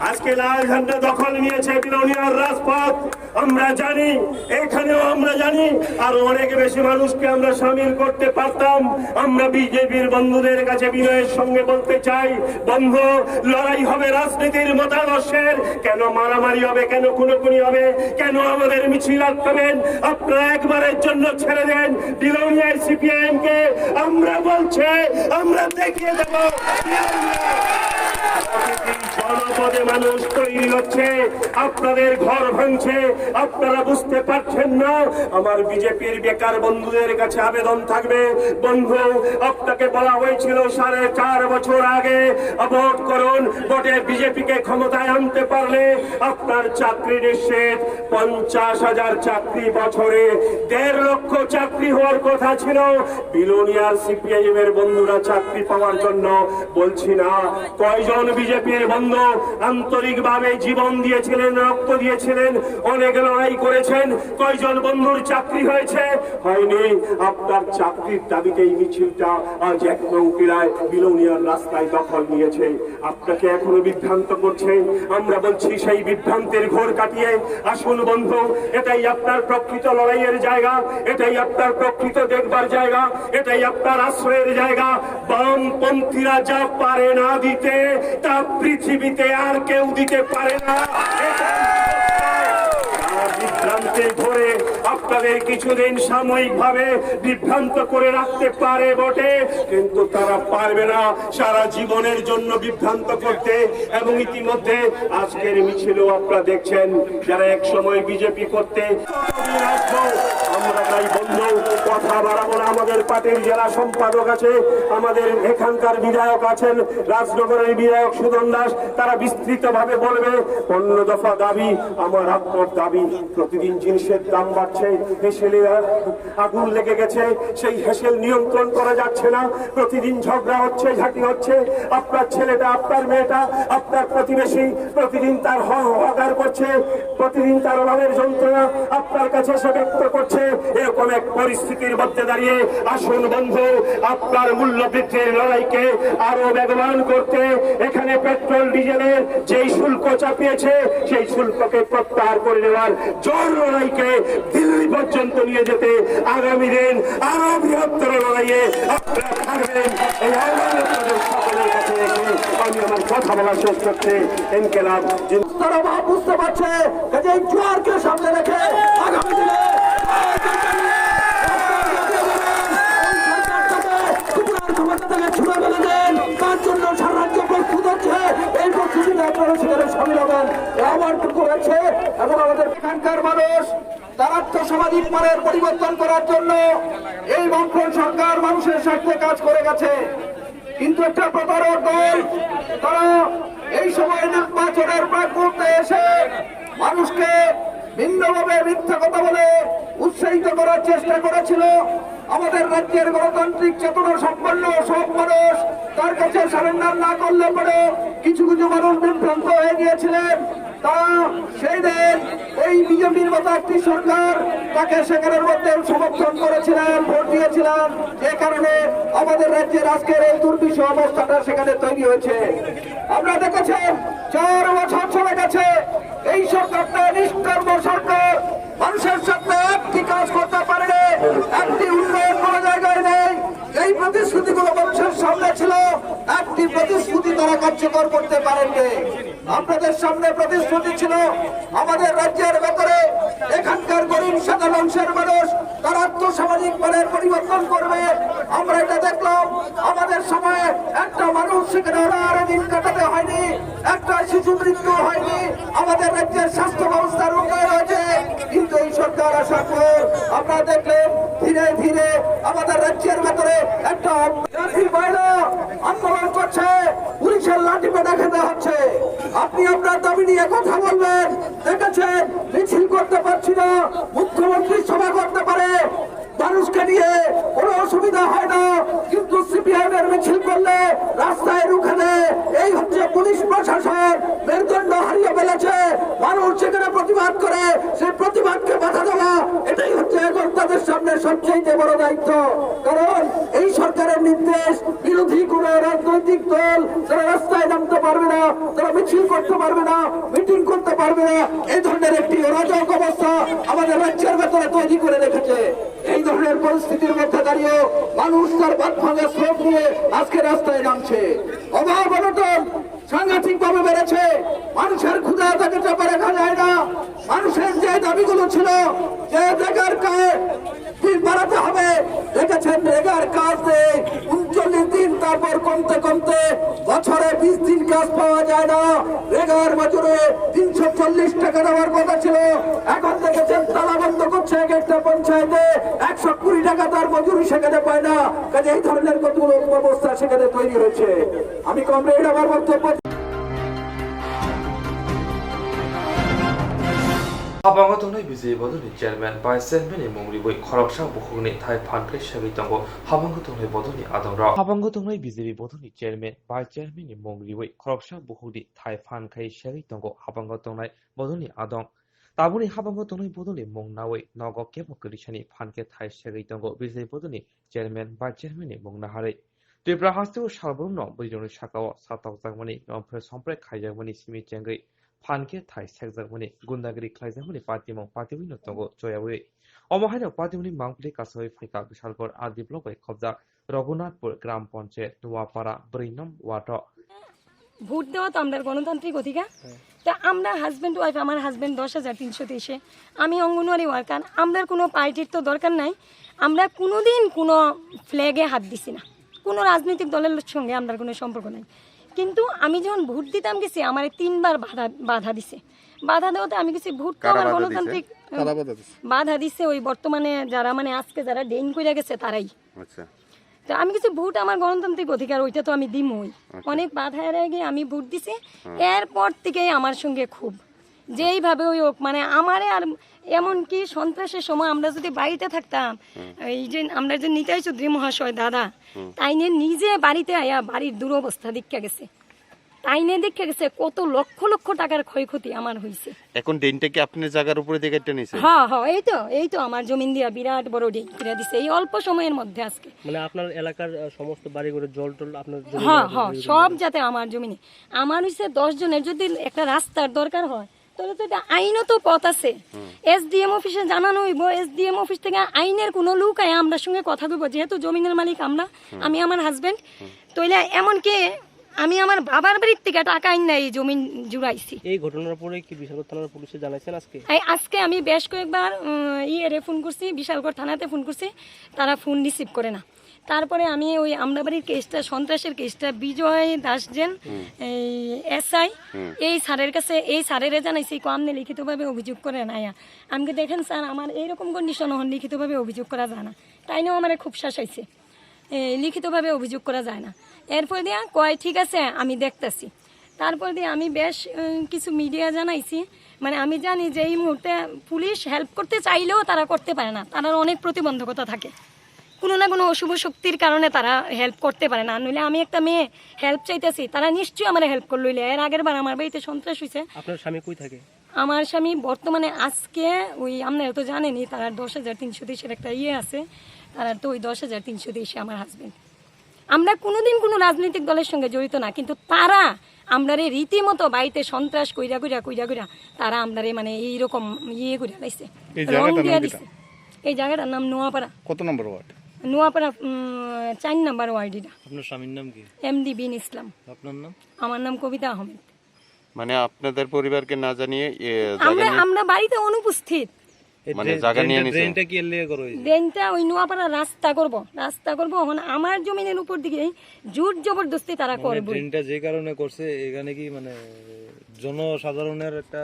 আজকে লাল ঝান্ডা দখল নিয়েছে বিলোনিয়ার রাজপথ। আমরা জানি, এখানেও আমরা জানি আরো অনেক বেশি মানুষকে আমরা সামিল করতে পারতাম। আমরা বিজেপির বন্ধুদের কাছে বিনয়ের সঙ্গে বলতে চাই, বন্ধু, লড়াই হবে রাজনীতির মতাদর্শের। কেন মারামারি হবে, কেন খুনোখুনি হবে, কেন আমাদের মিছিল আটকাবেন? আপনারা একবারের জন্য ছেড়ে দেন বিলোনিয়ার সিপিআইএম কে। আমরা বলছে, আমরা দেখিয়ে দেব জনপদে মানুষ তৈরি হচ্ছে, আপনাদের ঘর ভাঙছে, আপনারা বুঝতে পারছেন না। আমার বিজেপির বেকার বন্ধুদের কাছে আবেদন থাকবে, বন্ধু, আপনাকে বলা হয়েছিল 4.5 বছর আগে ভোট করুন, ভোটে বিজেপিকে ক্ষমতায় আনতে পারলে আপনার চাকরি নিশ্চিত। 50,000 চাকরি বছরে, 1.5 লক্ষ চাকরি হওয়ার কথা ছিল। বিলোনিয়ার সিপিআইএম এর বন্ধুরা চাকরি পাওয়ার জন্য বলছি না, কয়জন বিজেপির বন্ধু আন্তরিকভাবে জীবন দিয়েছিলেন, রক্ত দিয়েছিলেন, অনেক লড়াই করেছেন, কয়জন বন্ধুর চাকরি হয়েছে? হয়নি। আপনার চাকরির দাবিতেই মিছিলটা আজ 1 নং বিলোনিয়ার রাস্তায় দখল নিয়েছে। আপনাকে এখনো বিভ্রান্ত করছে। আমরা বলছি, সেই বিভ্রান্তের ঘোর কাটিয়ে আসুন বন্ধু, এটাই আপনার প্রকৃত লড়াইয়ের জায়গা, এটাই আপনার প্রকৃত দেখবার জায়গা, এটাই আপনার আশ্রয়ের জায়গা। বামপন্থীরা যা পারে না দিতে, তা পৃথিবীতে আর কেউ দিতে পারে না। বিভ্রান্তের ঘোরে আপনাদের কিছুদিন সাময়িকভাবে বিভ্রান্ত করে রাখতে পারে বটে, কিন্তু তারা পারবে না সারা জীবনের জন্য বিভ্রান্ত করতে। এবং ইতিমধ্যে আজকের মিছিলও আপনারা দেখছেন, যারা এক সময় বিজেপি করতে। আমরা তাই বন্ধু, কথা বাড়াবো না। আমাদের পার্টির জেলা সম্পাদক আছে, আমাদের এখানকার বিধায়ক আছেন, রাজনগরের বিধায়ক সুদন দাস, তারা বিস্তৃত ভাবে বলবে। 15 দফা দাবি, আমার আপনার দাবি। প্রতিদিন জিনিসের দাম বাড়ছে, হেসেলে আগুন লেগে গেছে, সেই হেসেল নিয়ন্ত্রণ করা যাচ্ছে না। প্রতিদিন ঝগড়া হচ্ছে, ঝাঁটি হচ্ছে। আপনার ছেলেটা, আপনার মেয়েটা, আপনার প্রতিবেশী প্রতিদিন তার হাহাকার করছে, প্রতিদিন তার অভাবের যন্ত্রণা আপনার কাছে এসে ব্যক্ত করছে। এরকম এক পরিস্থিতির মধ্যে দাঁড়িয়ে আসুন বন্ধু, আপনার মূল্য বৃদ্ধির লড়াইকে আরো বেগবান করতে এখানে পেট্রোল ডিজেলের যেই শুল্ক চাপিয়েছে সেই শুল্ককে প্রত্যাহার করে নেওয়ার জোর লড়াইকে দিল্লি পর্যন্ত নিয়ে যেতে আগামী দিন আরো বৃহত্তর লড়াইয়ে আপনারা থাকবেন। এই আহ্বান আপনাদের সকলের কাছে রেখে আমি আমার কথা বলা শেষ করতে ইনকিলাব তারা বুঝতে পারছে যে এই জোয়ারকে সামনে রেখে আগামী দিনে তার জন্য সারা রাজ্য প্রস্তুত হচ্ছে। এই প্রস্তুতিতে আপনারা সেখানে সামিল হবেন আমারটুকু হয়েছে। এবং আমাদের এখানকার মানুষ তার আত্মসামাজিক মানের পরিবর্তন করার জন্য এই বামফ্রন্ট সরকার মানুষের স্বার্থে কাজ করে গেছে, কিন্তু একটা প্রতারক দল তারা এই সময় নির্বাচনের প্রাক মুহূর্তে এসে মানুষকে ভিন্নভাবে মিথ্যা কথা বলে উৎসাহিত করার চেষ্টা করেছিল। আমাদের রাজ্যের গণতান্ত্রিক চেতনা সম্পন্ন সব মানুষ তার কাছে সারেন্ডার না করলে পরে কিছু কিছু মানুষ বিভ্রান্ত হয়ে গিয়েছিলেন। তারা সেই দিন ওই বিজেপির মতো একটি সরকার তাকে সেখানের মধ্যে সমর্থন করেছিলেন, ভোট দিয়েছিলেন, যে কারণে আমাদের রাজ্যের আজকের এই দুর্বিষহ অবস্থাটা সেখানে তৈরি হয়েছে। আমরা দেখেছেন 4 বছর চলে গেছে, এই সরকারটা নিষ্কর্ম সরকার, মানুষের সাথে একটি কাজ করতে পারে, একটি উন্নয়ন কোনো জায়গায় নেই। এই প্রতিশ্রুতিগুলো মানুষের সামনে ছিল, একটি প্রতিশ্রুতি তারা কার্যকর করতে পারেননি। আপনাদের সামনে প্রতিশ্রুতি ছিল আমাদের রাজ্যের ভেতরে এখানকার গরিব সাধারণ অংশের মানুষ তার আর্থসামাজিক মানের পরিবর্তন করবে। আমরা এটা দেখলাম, আমাদের সময়ে একটা মানুষ সেখানে অনাহারে দিন কাটাতে হয়নি, একটা শিশু মৃত্যু হয়নি, আমাদের রাজ্যের স্বাস্থ্য ব্যবস্থার উন্নয়ন হয়েছে। কিন্তু এই সরকার আসার পর আপনারা দেখলেন ধীরে ধীরে আমাদের রাজ্যের ভেতরে একটা জাতির বাইরে আন্দোলন করছে, পুলিশের লাঠি পেটা খেতে হচ্ছে। আপনি আপনার দাবি নিয়ে কথা বলবেন, দেখেছেন মিছিল করতে পারছি না, মুখ্যমন্ত্রী সভা করতে পারে, মানুষকে নিয়ে কোনো অসুবিধা হয় না, কিন্তু সিপিআইএম এর মিছিল করলে রাস্তায় রুখে দেয়। এই হচ্ছে পুলিশ প্রশাসন মেরুদণ্ড হারিয়ে ফেলেছে। মানুষ যেখানে প্রতিবাদ করে সেই প্রতিবাদকে বাধা দেওয়া, এটাই হচ্ছে এখন তাদের সামনে সবচেয়ে বড় দায়িত্ব। কারণ এই সরকারের নির্দেশ বিরোধী কোন রাজনৈতিক দল তারা রাস্তায় নামতে পারবে না, তারা মিছিল করতে পারবে না, মিটিং করতে পারবে না। এই ধরনের একটি অরাজক অবস্থা আমাদের রাজ্যের ভেতরে তৈরি করে রেখেছে। এই ধরনের পরিস্থিতির মধ্যে দাঁড়িয়ে মানুষ তার বাদ ভাঙা স্রোত নিয়ে আজকে রাস্তায় নামছে। অভাব অনটন সাংঘাতিক ভাবে বেড়েছে, মানুষের ক্ষুধা তাকে চাপা রাখা যায় না। মানুষের যে দাবিগুলো ছিল যে রেগার কাজ বাড়াতে হবে, দেখেছেন রেগার কাজ নেই, 39 দিন, তারপর কমতে কমতে বছরে 20 দিন কাজ পাওয়া যায় না। রেগার মজুরে 340 টাকা দেওয়ার কথা ছিল, এখন দেখেছেন তালা বন্ধ করছে একটা পঞ্চায়েতে, 120 টাকা তার মজুরি সেখানে পায় না। কাজে এই ধরনের কতগুলো অবস্থা সেখানে তৈরি হয়েছে। আমি কমরেড আমার বক্তব্য 하방가동의 비제보더니 চেয়ারম্যান 바이 চেয়ারম্যান의 몽리보이 খরকসা 부흥니 타이 판크의 샤기당고 하방가동의 보더니 아동라 하방가동의 비제비 보더니 চেয়ারম্যান 바이 চেয়ারম্যান의 몽리보이 খরকসা 부흥니 타이 판크의 샤기당고 하방가동의 보더니 아동 তাবুনি হাবাঙ্গতনই বদলে মংনাওই নগ কেবক করিছানি ফানকে থাই শেগৈতঙ্গ বিজেপি বদলে চেয়ারম্যান বা চেয়ারম্যানই মংনাহারে ত্রিপুরা হাস্তেও সালবর্ণ বৈজনী শাখাও সাতাও জাগমানি রমফ্রে সম্প্রে খাইজাগমানি সিমি চেঙ্গৈ ফানকে থাই সেকজাগমানি গুন্দাগিরি খাইজাগমানি পার্টিমং পার্টিবিনো তঙ্গ জয়াওয়ে অমহাইনো পার্টিমনি মাংপুলি কাছাই ফাইকা বিশালগড় আদি ব্লকে খবজা রঘুনাথপুর গ্রাম পঞ্চায়েত নোয়াপাড়া 2 নং ওয়ার্ড ভোট দেওয়া তো আমাদের গণতান্ত্রিক অধিকার। তা আমরা হাজব্যান্ড ওয়াইফ, আমার হাজব্যান্ড 10,323, আমি অঙ্গনওয়াড়ি ওয়ার্কার, আমরা কোনো পার্টির তো দরকার নাই। আমরা কোনোদিন কোনো ফ্ল্যাগে হাত দিছি না, কোনো রাজনৈতিক দলের সঙ্গে আমরা কোনো সম্পর্ক নাই। কিন্তু আমি যখন ভোট দিতাম গেছি আমার 3 বার বাধা দিছে। বাধা দেওয়াতে আমি গেছি ভোট তো আমার গণতান্ত্রিক বাধা দিছে ওই বর্তমানে যারা মানে আজকে যারা ডেইন করে গেছে তারাই। আচ্ছা, তো আমি কিছু ভোট আমার গণতান্ত্রিক অধিকার, ওইটা তো আমি দিমই। অনেক বাধার আগে আমি ভোট দিছি, এরপর থেকেই আমার সঙ্গে খুব যেইভাবে ওই হোক মানে আমারে আর এমনকি সন্ত্রাসের সময় আমরা যদি বাড়িতে থাকতাম, এই যে আমরা যে নিতাই চৌধুরী মহাশয় দাদা তাই নিয়ে নিজে বাড়িতে আয়া বাড়ির দুরবস্থা দীক্ষা গেছে। তাইনে দেখে গেছে কত লক্ষ লক্ষ টাকার ক্ষয়ক্ষতি আমার হয়েছে। এখন ড্রেনটা কি আপনার জায়গার উপরে দিয়ে কেটে নিছে? হ্যাঁ হ্যাঁ, এই তো আমার জমিন দিয়া বিরাট বড় ড্রেন করে দিছে এই অল্প সময়ের মধ্যে আজকে। মানে আপনার এলাকার সমস্ত বাড়িঘরে জল টল আপনার হ্যাঁ হ্যাঁ, সব যাতে আমার জমিনে। আমার হচ্ছে 10 জনের যদি একটা রাস্তার দরকার হয় তাহলে তো এটা আইনত পথ আছে, SDM অফিসে জানানো হইব, SDM অফিস থেকে আইনের কোনো লোক আয় আমরা সঙ্গে কথা কইব, যেহেতু জমিনের মালিক আমরা, আমি আমার হাজবেন্ড। তইলে এমনকি আমি আমার বাবার বাড়ির থেকে টাকা আইন না এই জমিন জুড়াইছি। এই ঘটনার পরে কি বিশালগড় থানার পুলিশে জানাইছেন আজকে? আজকে আমি বেশ কয়েকবার ইয়েরে ফোন করছি, বিশালগড় থানাতে ফোন করছি, তারা ফোন রিসিভ করে না। তারপরে আমি ওই আমরাবাড়ির কেসটা, সন্ত্রাসের কেসটা বিজয় দাসজেন SI এই স্যারের কাছে, এই স্যারেরে জানাইছি আপনি লিখিতভাবে অভিযোগ করে না। আমাকে দেখেন স্যার, আমার এইরকম কন্ডিশন হন লিখিতভাবে অভিযোগ করা যায় না। তাই নিয়েও আমার খুব শাসাইছে, লিখিতভাবে অভিযোগ করা যায় না। এরপর দিয়া কয় ঠিক আছে আমি দেখতেছি। তারপর দিয়ে আমি বেশ কিছু মিডিয়া জানাইছি, মানে আমি জানি যে এই মুহূর্তে পুলিশ হেল্প করতে চাইলেও তারা করতে পারে না, তারা অনেক প্রতিবন্ধকতা থাকে, কোনো না কোনো অশুভ শক্তির কারণে তারা হেল্প করতে পারে না। নইলে আমি একটা মেয়ে হেল্প চাইতেছি, তারা নিশ্চয়ই আমার হেল্প করলো। এর আগের বার আমার বাড়িতে সন্ত্রাস হয়েছে। আপনার স্বামী কই থাকে? আমার স্বামী বর্তমানে আজকে ওই, আপনারা তো জানেনই, তার 10,330 একটা আছে, তারা তো ওই 10,330 আমার হাজবেন্ড। আমরা কোনোদিন কোনো রাজনৈতিক দলের সঙ্গে জড়িত না, কিন্তু তারা আমরারে রীতিমতো বাড়িতে সন্ত্রাস কইরা তারা আমরারে মানে এইরকম করে লাইছে, রং দিয়া দিছে। এই জায়গাটার নাম নোয়াপাড়া। কত নম্বর ওয়ার্ড? নোয়াপাড়া 4 নম্বর ওয়ার্ড। এটা আপনার স্বামীর নাম কি? MD বিন ইসলাম। আপনার নাম? আমার নাম কবিতা আহমেদ। মানে আপনাদের পরিবারকে না জানিয়ে আমরা বাড়িতে অনুপস্থিত, মানে জায়গা নিয়ে নিছে। ড্রেনটা কি এর লাগি করো? ড্রেনটা ওই নোয়াপাড়া রাস্তা করব এখন আমার জমিনের উপর দিকে জোর জবরদস্তি তারা করবে। ড্রেনটা যে কারণে করছে, এখানে কি মানে জনসাধারণের একটা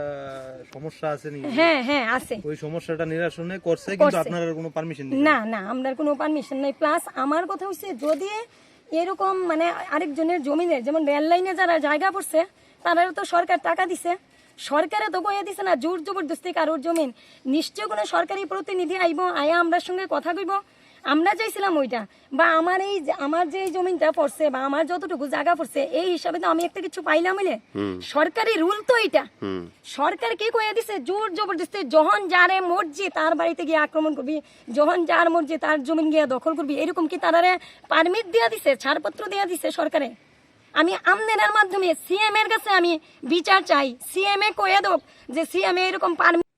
সমস্যা আছে নাকি? হ্যাঁ হ্যাঁ আছে, ওই সমস্যাটা নিরসনে করছে, কিন্তু আপনার কোনো পারমিশন নেই? না না, আমাদের কোনো পারমিশন নাই। প্লাস আমার কথা হচ্ছে, যদি এরকম মানে আরেকজনের জমিনের, যেমন রেল লাইনে যারা জায়গা পড়ছে তারাও তো সরকার টাকা দিছে, সরকারে তো কইয়া দিছে না জোর জবরদস্তি কারোর জমিন। নিশ্চয় কোনো সরকারি প্রতিনিধি আইব, আয়া আমরা সঙ্গে কথা কইব। আমরা চাইছিলাম ওইটা, বা আমার যে জমিনটা পড়ছে বা আমার যতটুকু জায়গা পড়ছে এই হিসাবে তো আমি একটা কিছু পাইলাম। হইলে সরকারি রুল তো এটা, সরকার কি কইয়া দিছে জোর জবরদস্তি, যখন যারে মর্জি তার বাড়িতে গিয়ে আক্রমণ করবি, যখন যার মর্জি তার জমিন গিয়ে দখল করবি, এরকম কি তারারে পারমিট দিয়া দিছে, ছাড়পত্র দিয়া দিছে সরকারে? আমি আমনের মাধ্যমে CM এর কাছে আমি বিচার চাই, CM কয়ে দেব যে CM এরকম পারমিট।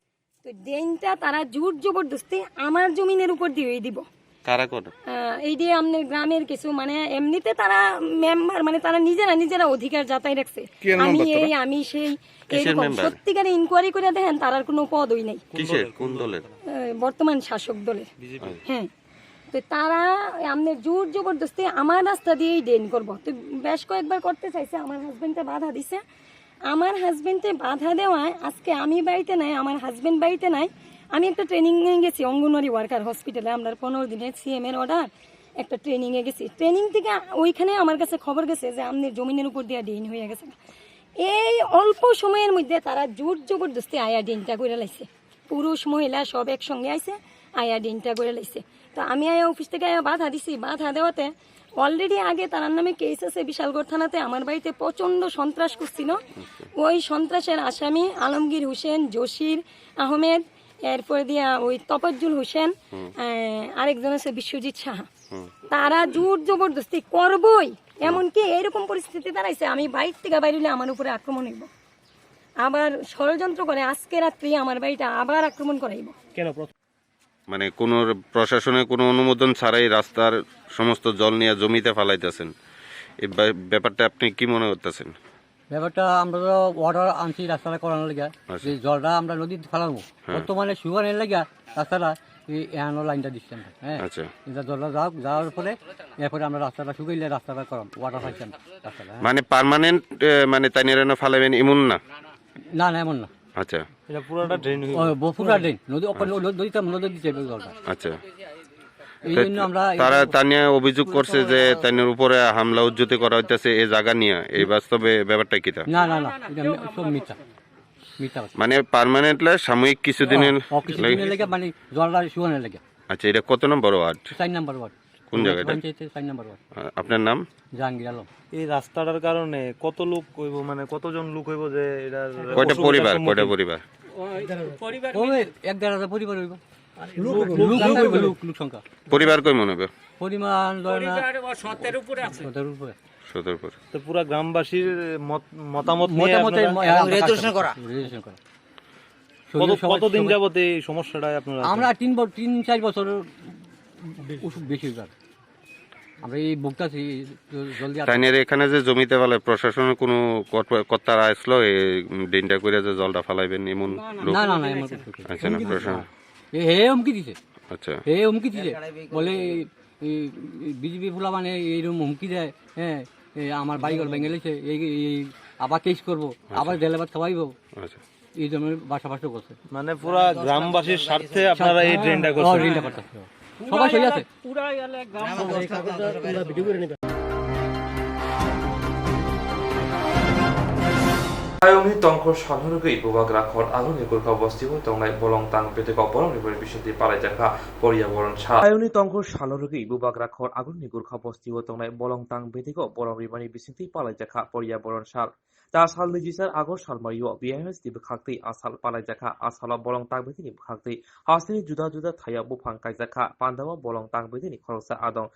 তো ড্রেনটা তারা জোর জবরদস্তি আমার জমিনের উপর দিয়ে দিব। কারা করে? এই দিয়ে আমাদের গ্রামের কিছু, মানে এমনিতে তারা মেম্বার, মানে তারা নিজেরা অধিকার যাতাই রাখছে, আমি সেই এরকম। সত্যিকারে ইনকোয়ারি করে দেখেন তার কোনো পদই নাই। কিসের, কোন দলের? বর্তমান শাসক দলের। হ্যাঁ, তো তারা আমাদের জোর জবরদস্তি আমার রাস্তা দিয়েই ড্রেন করবো। তো বেশ কয়েকবার করতে চাইছে, আমার হাজবেন্ডে বাধা দিছে। আমার হাজবেন্ডে বাধা দেওয়ায় আজকে আমি বাড়িতে নাই, আমার হাজবেন্ড বাড়িতে নাই। আমি একটা ট্রেনিংয়ে গেছি অঙ্গনওয়াড়ি ওয়ার্কার হসপিটালে, আমরা 15 দিনের CM এর অর্ডার একটা ট্রেনিংয়ে গেছি। ট্রেনিং থেকে ওইখানে আমার কাছে খবর গেছে যে আমাদের জমিনের উপর দিয়ে ড্রেন হয়ে গেছে। এই অল্প সময়ের মধ্যে তারা জোর জবরদস্তি আয়া ড্রেনটা করে লাইছে, পুরুষ মহিলা সব একসঙ্গে আইছে, আয়া ড্রেনটা করে লাইছে। তো আমি আয়া অফিস থেকে আয়া বাধা দিছি, বাধা দেওয়াতে অলরেডি আগে তার নামে কেস আছে বিশালগড় থানাতে। আমার বাড়িতে প্রচন্ড সন্ত্রাস করছিল, ওই সন্ত্রাসের আসামি আলমগীর হোসেন, জসির আহমেদ, এরপরে দিয়া ওই তফাজ্জুল হোসেন, আরেকজন আছে বিশ্বজিৎ সাহা। তারা জোর জবরদস্তি করবই, এমনকি এরকম পরিস্থিতি দাঁড়াইছে আমি বাইর থেকে বাইরে আমার উপরে আক্রমণ হইব, আবার ষড়যন্ত্র করে আজকে রাত্রি আমার বাড়িটা আবার আক্রমণ করাইব। কেন? মানে কোন প্রশাসনের কোনো অনুমোদন ছাড়াই রাস্তার সমস্ত জল নিয়ে জমিতে ফালাইতেছেন, এই ব্যাপারটা আপনি কি মনে করতেছেন? ব্যাপারটা আমরা তো ওয়াটার আনছি রাস্তাটা করানোর লেগে, যে জলটা আমরা নদীতে ফেলাবো, বর্তমানে সুগারের লেগে রাস্তাটা এহানো লাইনটা দিচ্ছেন। হ্যাঁ, জলটা যাওয়ার পরে এরপরে আমরা রাস্তাটা শুকাইলে রাস্তাটা করাম, ওয়াটার পাইছেন রাস্তাটা। মানে পার্মানেন্ট, মানে তাই নিয়ে ফালাবেন এমন না? না না, এমন না। আচ্ছা, এটা পুরোটা ড্রেন, পুরোটা ড্রেন নদী দিতে জলটা। আচ্ছা, এই জন্য আমরা তারা নিয়ে অভিযোগ করছে যে তাদের উপরে হামলা উজ্জতি করা হইতেছে এই জায়গা নিয়ে। এই বাস্তবে ব্যাপারটা কি? না না না, এটা সব মিথ্যা। মানে পার্মানেন্টলি সাময়িক কিছুদিনের লেগে, মানে জলটা শুকানোর লেগে। আচ্ছা, এটা কত নম্বর ওয়ার্ড? 4 নম্বর ওয়ার্ড। কোন জায়গাটা? পঞ্চায়েতের 4 নম্বর ওয়ার্ড। আপনার নাম? জাহাঙ্গীর আলম। এই রাস্তাটার কারণে কত লোক হইব, মানে কতজন লোক হইব যে এটা কয়টা পরিবার? কয়টা পরিবার? ওই 1,500 পরিবার হইব। লোক সংখ্যা। পরিবার কই মনে হবে? পরিমাণ ধরেন 17 উপরে আছে। 17 উপরে। তো পুরা গ্রামবাসীর মতামত রেজিস্ট্রেশন করা। কতদিন যাবত এই সমস্যাটা আপনারা? আমরা 3-4 বছর বেশি আমরা এই ভুগতাছি জলদি। তাইনের এখানে যে জমিতে ফেলে প্রশাসনের কোনো কর্তারা আসলো এই দিনটা করে যে জলটা ফালাইবেন এমন লোক? না এমন আচ্ছা না, প্রশাসন হে হুমকি দিছে। আচ্ছা, হে হুমকি দিছে বলে বিজেপি ফুলা মানে এইরকম হুমকি দেয়। হ্যাঁ, আমার বাড়িঘর ভেঙে লেছে, এই আবার কেস করবো, আবার জেলেবাদ খাওয়াইবো। আচ্ছা, এই ধরনের বাসা করছে। মানে পুরা গ্রামবাসীর স্বার্থে আপনারা এই ড্রেনটা করছেন? সবাই সই আছে। Ayong tongkol sanhurugui bubak rakhor aluni gurkha bostibo tongnai bolong tang pete Kokborok ni bisinti palai jaka poryaboron sa. Ayong tongkol sanhurugui bubak rakhor aluni gurkha bostibo tongnai bolong tang pete Kokborok ni bisinti palai jaka poryaboron sa. Ta sal ni jisar agor salmario BMS di bekhakti asal palai jaka asala bolong tang pete ni bekhakti hastini juda thaya bufang kai jaka pandawa bolong tang pete ni khoroksa adong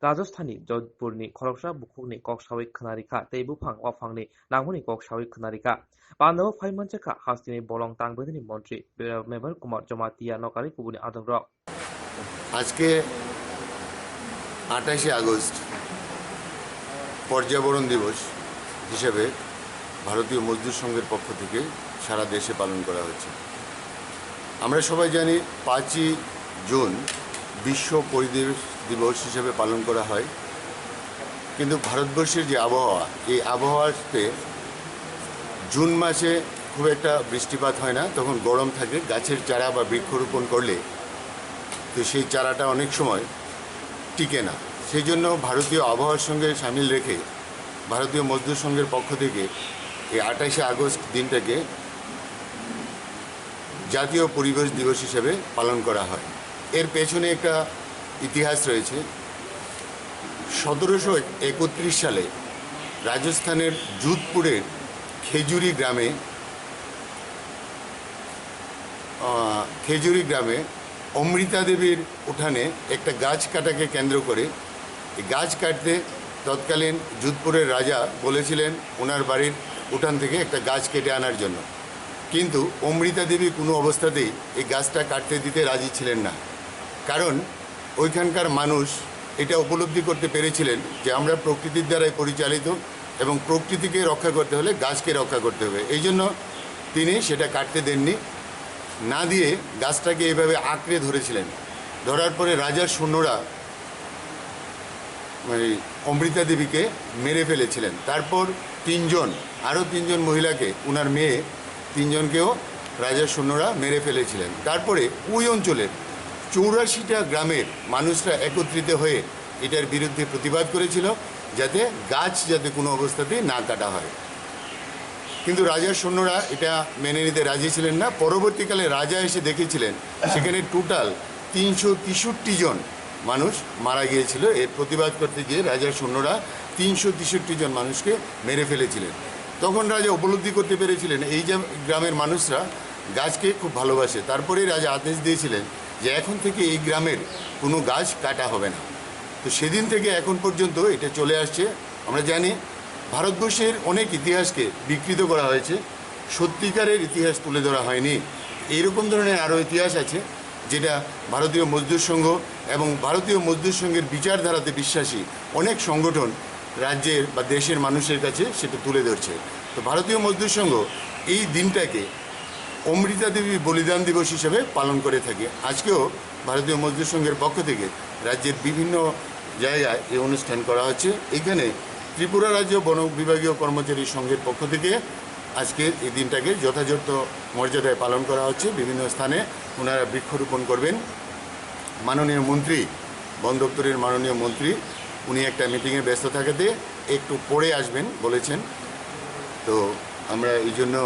Rajasthani Jodhpurni Khoroksa Bukhugni Koksawi Khanarika Tei Bufang Wafangni Nangmuni Koksawi Khanarika Pandawa Phaimanchaka Hastini Bolong Tangbedini Montri Member Kumar Jamatia Nokari Kubuni Adongrok আজকে 28 আগস্ট পর্যাবরণ দিবস হিসেবে ভারতীয় মজদুর সংঘের পক্ষ থেকে সারা দেশে পালন করা হচ্ছে। আমরা সবাই জানি 5ই জুন বিশ্ব পরিবেশ দিবস হিসেবে পালন করা হয়, কিন্তু ভারতবর্ষের যে আবহাওয়া, এই আবহাওয়াতে জুন মাসে খুব একটা বৃষ্টিপাত হয় না, তখন গরম থাকে। গাছের চারা বা বৃক্ষরোপণ করলে তো সেই চারাটা অনেক সময় টিকে না। সেই জন্য ভারতীয় আবহাওয়ার সঙ্গে সামিল রেখে ভারতীয় মজদুর সংঘের পক্ষ থেকে এই 28 আগস্ট দিনটাকে জাতীয় পরিবেশ দিবস হিসেবে পালন করা হয়। এর পেছনে একটা ইতিহাস রয়েছে। 1731 সালে রাজস্থানের যোধপুরের খেজুরি গ্রামে অমৃতা দেবীর উঠানে একটা গাছ কাটাকে কেন্দ্র করে, এই গাছ কাটতে তৎকালীন যোধপুরের রাজা বলেছিলেন ওনার বাড়ির উঠান থেকে একটা গাছ কেটে আনার জন্য, কিন্তু অমৃতা দেবী কোনো অবস্থাতেই এই গাছটা কাটতে দিতে রাজি ছিলেন না। কারণ ওইখানকার মানুষ এটা উপলব্ধি করতে পেরেছিলেন যে আমরা প্রকৃতির দ্বারাই পরিচালিত এবং প্রকৃতিকে রক্ষা করতে হলে গাছকে রক্ষা করতে হবে। এই জন্য তিনি সেটা কাটতে দেননি, না দিয়ে গাছটাকে এইভাবে আঁকড়ে ধরেছিলেন। ধরার পরে রাজার সৈন্যরা অমৃতা দেবীকে মেরে ফেলেছিলেন। তারপর আরও তিনজন মহিলাকে, ওনার মেয়ে 3জনকেও রাজার সৈন্যরা মেরে ফেলেছিলেন। তারপরে ওই অঞ্চলের 84টা গ্রামের মানুষরা একত্রিত হয়ে এটার বিরুদ্ধে প্রতিবাদ করেছিল, যাতে গাছ কোনো অবস্থাতেই না কাটা হয়। কিন্তু রাজার সৈন্যরা এটা মেনে নিতে রাজি ছিলেন না। পরবর্তীকালে রাজা এসে দেখেছিলেন সেখানে টোটাল 363 জন মানুষ মারা গিয়েছিল। এর প্রতিবাদ করতে গিয়ে রাজার সৈন্যরা 363 জন মানুষকে মেরে ফেলেছিলেন। তখন রাজা উপলব্ধি করতে পেরেছিলেন এই যে গ্রামের মানুষরা গাছকে খুব ভালোবাসে। তারপরে রাজা আদেশ দিয়েছিলেন যে এখন থেকে এই গ্রামের কোনো গাছ কাটা হবে না। তো সেদিন থেকে এখন পর্যন্ত এটা চলে আসছে। আমরা জানি ভারতবর্ষের অনেক ইতিহাসকে বিকৃত করা হয়েছে, সত্যিকারের ইতিহাস তুলে ধরা হয়নি। এইরকম ধরনের আরও ইতিহাস আছে যেটা ভারতীয় মজদুর সংঘ এবং ভারতীয় মজদুর সংঘের বিচারধারাতে বিশ্বাসী অনেক সংগঠন রাজ্যের বা দেশের মানুষের কাছে সেটা তুলে ধরছে। তো ভারতীয় মজদুর সংঘ এই দিনটাকে অমৃতা দেবী বলিদান দিবস হিসেবে পালন করে থাকে। আজকেও ভারতীয় মজদুর সংঘের পক্ষ থেকে রাজ্যের বিভিন্ন জায়গায় এই অনুষ্ঠান করা হচ্ছে। এখানে ত্রিপুরা রাজ্য বন বিভাগীয় কর্মচারী সংঘের পক্ষ থেকে আজকে এই দিনটাকে যথাযথ মর্যাদায় পালন করা হচ্ছে। বিভিন্ন স্থানে ওনারা বৃক্ষরোপণ করবেন। মাননীয় মন্ত্রী, বন দপ্তরের মাননীয় মন্ত্রী, উনি একটা মিটিংয়ে ব্যস্ত থাকাতে একটু পরে আসবেন বলেছেন। তো আমরা এই জন্য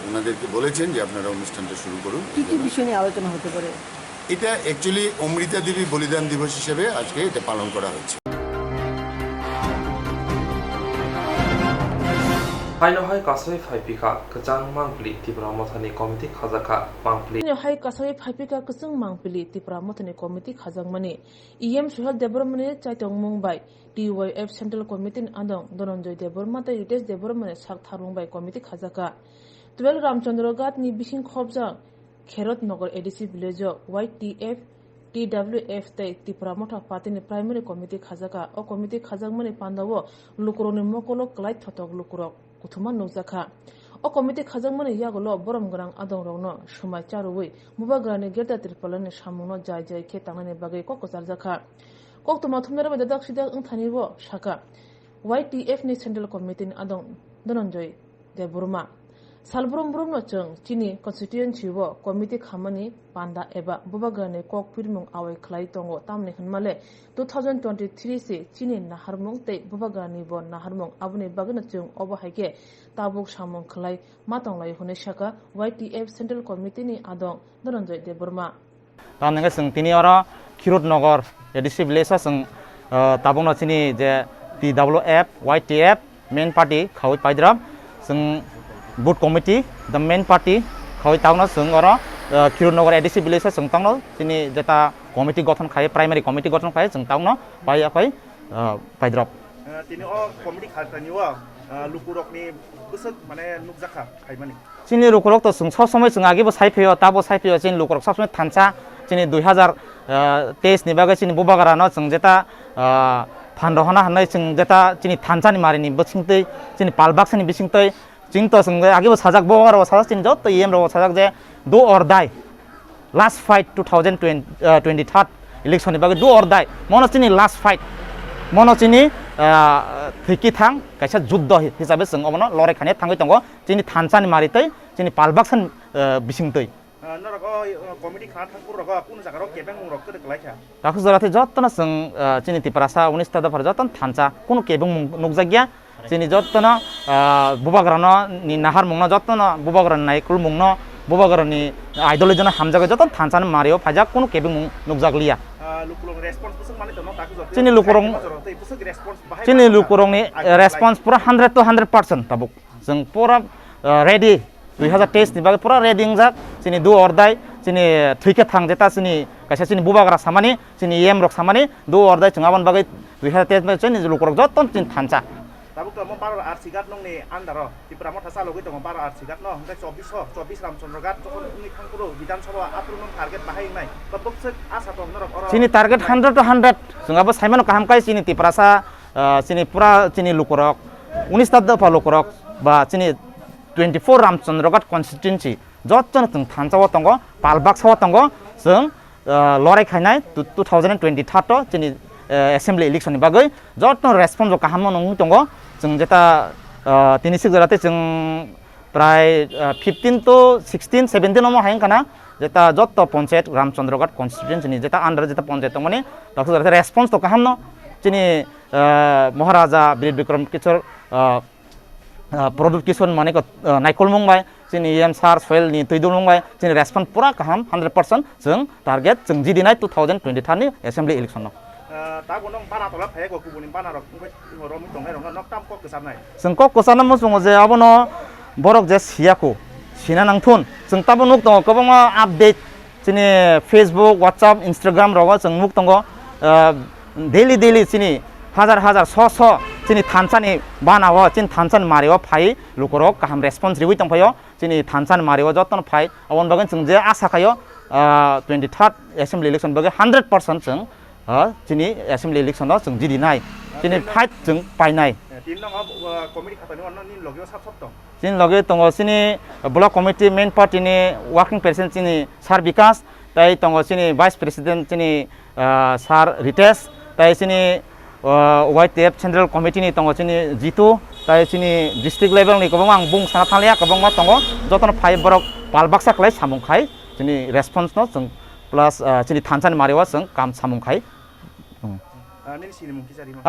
ওনাদেরকে বলেছেন যে আপনারা অনুষ্ঠানটা শুরু করুন। কী কী বিষয় নিয়ে আলোচনা হতে পারে? এটা অ্যাকচুয়ালি অমৃতা দেবী বলিদান দিবস হিসেবে আজকে এটা পালন করা হচ্ছে। হাইনহাই কাসই ফাইপিকা কচাং মাংপলি ত্রিপুরা মথানি কমিটি খাজাকা মাংপলি হাই কাসই ফাইপিকা কচং মাংপলি ত্রিপুরা মথানি কমিটি খাজাংমানি ইএম সুহেল দেববর্মানি চাইতং মুংবাই TYF সেন্ট্রাল কমিটি আদং ধনঞ্জয় দেববর্মা তাই রিতেশ দেববর্মানি সাক থারুংবাই কমিটি খাজাকা 12 রামচন্দ্র ঘাট ni বিসিং খবজা খেরত নগর এডিসি ভিলেজ YTF TWF তাই ত্রিপুরা মথা পার্টিনি প্রাইমারি কমিটি খাজাকা ও কমিটি খাজাংমানি পান্দাও লুকুরনি মকলক ক্লাইট থতক লুকুরক Koktwma nukjaka o committee khajangmani yagolo borom grang adong rongno shumai charui mubagrani gerda tirpalani samungno jai jai khe tangnani bagai kokosarjaka Koktwma thumnara dadak sida ngthanibo shaka YTF ni central committee ni adong Dhananjay Deburma Salbrum Brumno chung chini constituency wo committee khamani panda eba bubagrani kok pirmung awai khlai tongo tamni hunmale 2023 se chini naharmung te bubagrani bo naharmung abuni bagna chung obo haike tabuk samung khlai matonglai hune shaka YTF central committee ni adong Dhananjay Deburma tamnga sung tini ora Khirot Nagar ADC village sung tabungno chini je TWF YTF main party khawai paidram sung board committee the main party khawai tawno sung ora Khirot Nagar ADC village sung tawno chini jeta committee গঠন খায় primary committee গঠন খায় sung tawno pai paidrop tini o committee khataniwa lukurok ni busuk mane nukjaka khaimani chini lukurok to sung sob somoi sung age bo saipheyo tabo saipheyo chini lukurok sob somoi thancha chini 2023 ni bagai chini bubagara no sung jeta phanrohana hanai sung jeta chini thanchani marini bosingtei chini palbaksani bisingtei chingto sung age bo sajak bubagara sajak chini jot em ro sajak je do or die last fight 2023 election ni bagai do or die mono chini last fight mono chini thiki thang kaisa juddho hisabe sung omono lore khane thangoi tongo chini thanchani maritei chini palbaksan bisingtei committee khan thangpur roga kun jagaro kebeng rok te klaikha takhu jarate jottona sung chini tiprasa 19 ta dafar joton thancha kono kebeng nukjagya chini jottona bubagrano ni nahar mungno jottona bubagran nai kul mungno bubagrani idol jona hamjaga joton thanchani mario phajak kono kebeng nukjaglia lukurong response pusuk mane tono takhu jotte chini lukurong pusuk response bahai chini lukurong ni response pura 100 to 100% tabuk sung pura ready 2023 ni bagai pura ready jak chini do ordai chini thike thang jeta chini kaisa chini bubagra samani chini em rok samani do ordai chungaban bagai 2023 ma chini lukurok joton chini thancha tabuk to mo par arsigat nong ni andaro tipra mo thasa logi to mo par arsigat no hangkai 24 ramchandra gat tokon uni khangpuro bidan sabha aprunon target bahai nai tabuk se asa to norok ora chini target 100 to 100 chungabo saimano kaham kai chini tiprasa chini pura chini lukurok 19 ta dafa lukurok ba chini 24 Ramchandrogat constituency joton tung thanchawa tongo palbak sawa tongo sung lorai khainai 2023 to chini assembly election ni bagai joton response kaham nong tongo sung jeta tini sik jarate sung prai 15 to 16 17 omo hain kana jeta jotto panchayat Ramchandrogat constituency ni jeta under jeta panchayat mane takhu jarate response to kaham no chini Maharaja Bir Bikram Kichor product kison mane ko naikol mungbai chini em sar soil ni tuidul mungbai chini response pura kaham 100% sung target sung jidinai 2023 ni assembly election no ta gonong bana tola phe ko kubuni bana rok rom tong hai rong nok tam kok kesamnai sung kok kosanam mo sung je abono borok je siako sina nangthun sung tabo nuk tong kobama update chini Facebook WhatsApp Instagram rogo sung muk tongo daily chini হাজার শ চিনি থানসানি বানাও চিনি থানসান মারিও ফাই লুকরক কাহাম রেসপন্স রিউই তংফাयो চিনি থানসান মারিও যতন ফাই অবন বাগন जों जे आशा खायो 23rd assembly election बागे 100% जों चिनि assembly election no जों जिदिनाय चिनि फाइट जों पाइनाय tin nang committee khatani wan ni logyo sap sap tong चिनि लगे तंग चिनि ब्लॉक कमिटी मेन पार्टी नि वर्किंग प्रेसिडेंट चिनि सार विकास ताई तंग चिनि वाइस प्रेसिडेंट चिनि सार रितेश ताई चिनि YTF central committee ni tongo chini jitu tai chini district level ni kobang ang bung sana thalia kobang ma tongo joton 5 borok palbaksa klai samung khai chini response no chung plus chini thansan mariwa chung kam samung khai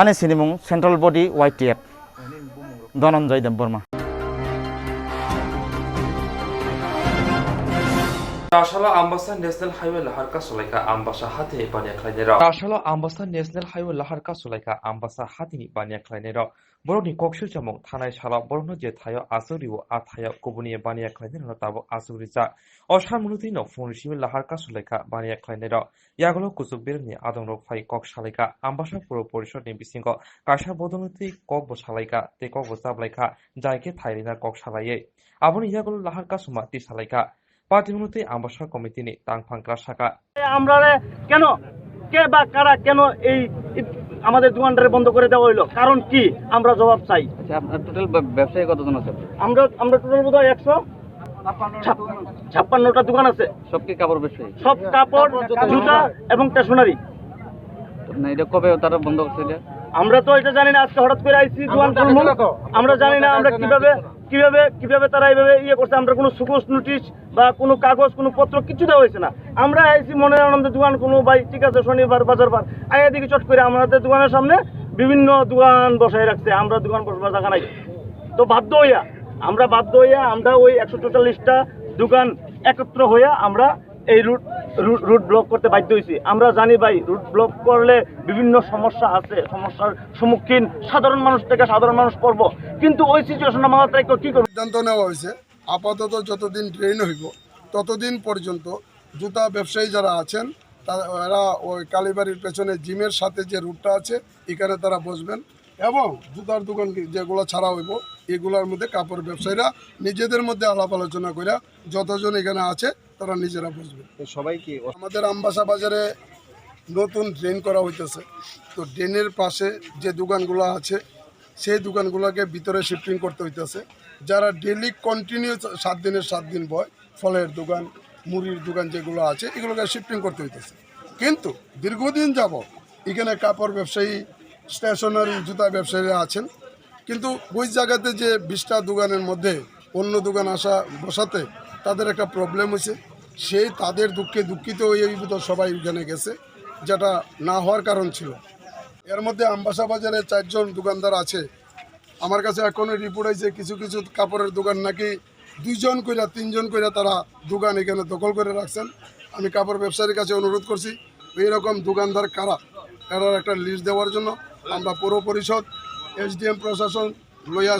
ani sinimung central body YTF Dhananjay Deburma Tashala Ambassa National Highway Laharka Sulaika Ambassa Hati Banya Kleinero. Tashala Ambassa National Highway Laharka Sulaika Ambassa Hati Banya Kleinero. Boroni Kokshu Jamok Tanai Shala Borno Jetayo Asuriwo Athayo Kobuni Banya Kleinero Tabo Asuriza. Oshan Munutino Funishim Laharka Sulaika Banya Kleinero. Yagolo Kusubirni Adonro Fai Kok Shalika Ambassa Puro Porishod Nibisingo Kasha Bodonuti Kokbo Shalika Te Kokbo Sablaika Jaike Thairina Kok Shalaye. Aboni Yagolo Laharka Sumati Shalika. পার্টিগুলোতে আম্বাসা কমিটি নিয়ে টাংফাংকরা শাখা আমরা কেন কে বা কারা কেন এই আমাদের দোকানটারে বন্ধ করে দেওয়া হইলো কারণ কি আমরা জবাব চাই। আচ্ছা আপনার টোটাল ব্যবসায়ী কতজন আছে? আমরা টোটাল বোধহয় 156টা দোকান আছে। সব কি কাপড় ব্যবসায়ী? সব কাপড়, জুতা এবং স্টেশনারি। না এটা কবে তারা বন্ধ করছে? আমরা তো এটা জানি না, আজকে হঠাৎ করে আইছি দোকান খুলবো। আমরা জানি না আমরা কিভাবে তারা এইভাবে ইয়ে করছে। আমরা কোনো সুকোস নোটিশ বা কোনো কাগজ কোনো পত্র কিছু দেওয়া হয়েছে না। আমরা আইছি মনের আনন্দে দোকান কোনো ভাই ঠিক আছে শনিবার বাজারবার আইয়া দিকে চট করে আমাদের দোকানের সামনে বিভিন্ন দোকান বসাই রাখছে। আমরা দোকান বসবার জায়গা নাই, তো বাধ্য হইয়া আমরা ওই 144টা দোকান একত্র হইয়া আমরা এই রুট ব্লক করতে বাধ্য হয়েছি। আমরা জানি ভাই রুট ব্লক করলে বিভিন্ন সমস্যা আছে, সমস্যার সম্মুখীন সাধারণ মানুষ পড়ব, কিন্তু ওই সিচুয়েশন আমাদের কি করব। সিদ্ধান্ত নেওয়া হয়েছে আপাতত যতদিন ড্রেন হইব ততদিন পর্যন্ত জুতা ব্যবসায়ী যারা আছেন তারা ওই কালীবাড়ির পেছনে জিমের সাথে যে রুটটা আছে এখানে তারা বসবেন এবং জুতার দোকান যেগুলো ছাড়া হইব এগুলোর মধ্যে কাপড় ব্যবসায়ীরা নিজেদের মধ্যে আলাপ আলোচনা করে যতজন এখানে আছে তারা নিজেরা বসবে। সবাই কি আমাদের আমবাসা বাজারে নতুন ড্রেন করা হইতেছে, তো ড্রেনের পাশে যে দোকানগুলো আছে সেই দোকানগুলোকে ভিতরে শিফটিং করতে হইতেছে। যারা ডেলি কন্টিনিউ 7 দিনের 7 দিন বয় ফলের দোকান মুড়ির দোকান যেগুলো আছে এগুলোকে শিফটিং করতে হইতেছে। কিন্তু দীর্ঘদিন যাব এখানে কাপড় ব্যবসায়ী স্টেশনারি জুতা ব্যবসায়ীরা আছেন, কিন্তু ওই জায়গাতে যে 20টা দোকানের মধ্যে অন্য দোকান বসাতে তাদের একটা প্রবলেম হয়েছে। সেই তাদের দুঃখিত হয়ে সবাই ওখানে গেছে, যেটা না হওয়ার কারণ ছিল। এর মধ্যে আমবাসা বাজারে 4 জন দোকানদার আছে। আমার কাছে এখনও রিপোর্ট হয়েছে কিছু কাপড়ের দোকান নাকি 2 জন কইরা 3 জন কইরা তারা দোকান এখানে দখল করে রাখছেন। আমি কাপড় ব্যবসায়ীর কাছে অনুরোধ করছি এইরকম দোকানদার কারা এরার একটা লিস্ট দেওয়ার জন্য। আমরা পৌর পরিষদ SDM প্রশাসন বইয়া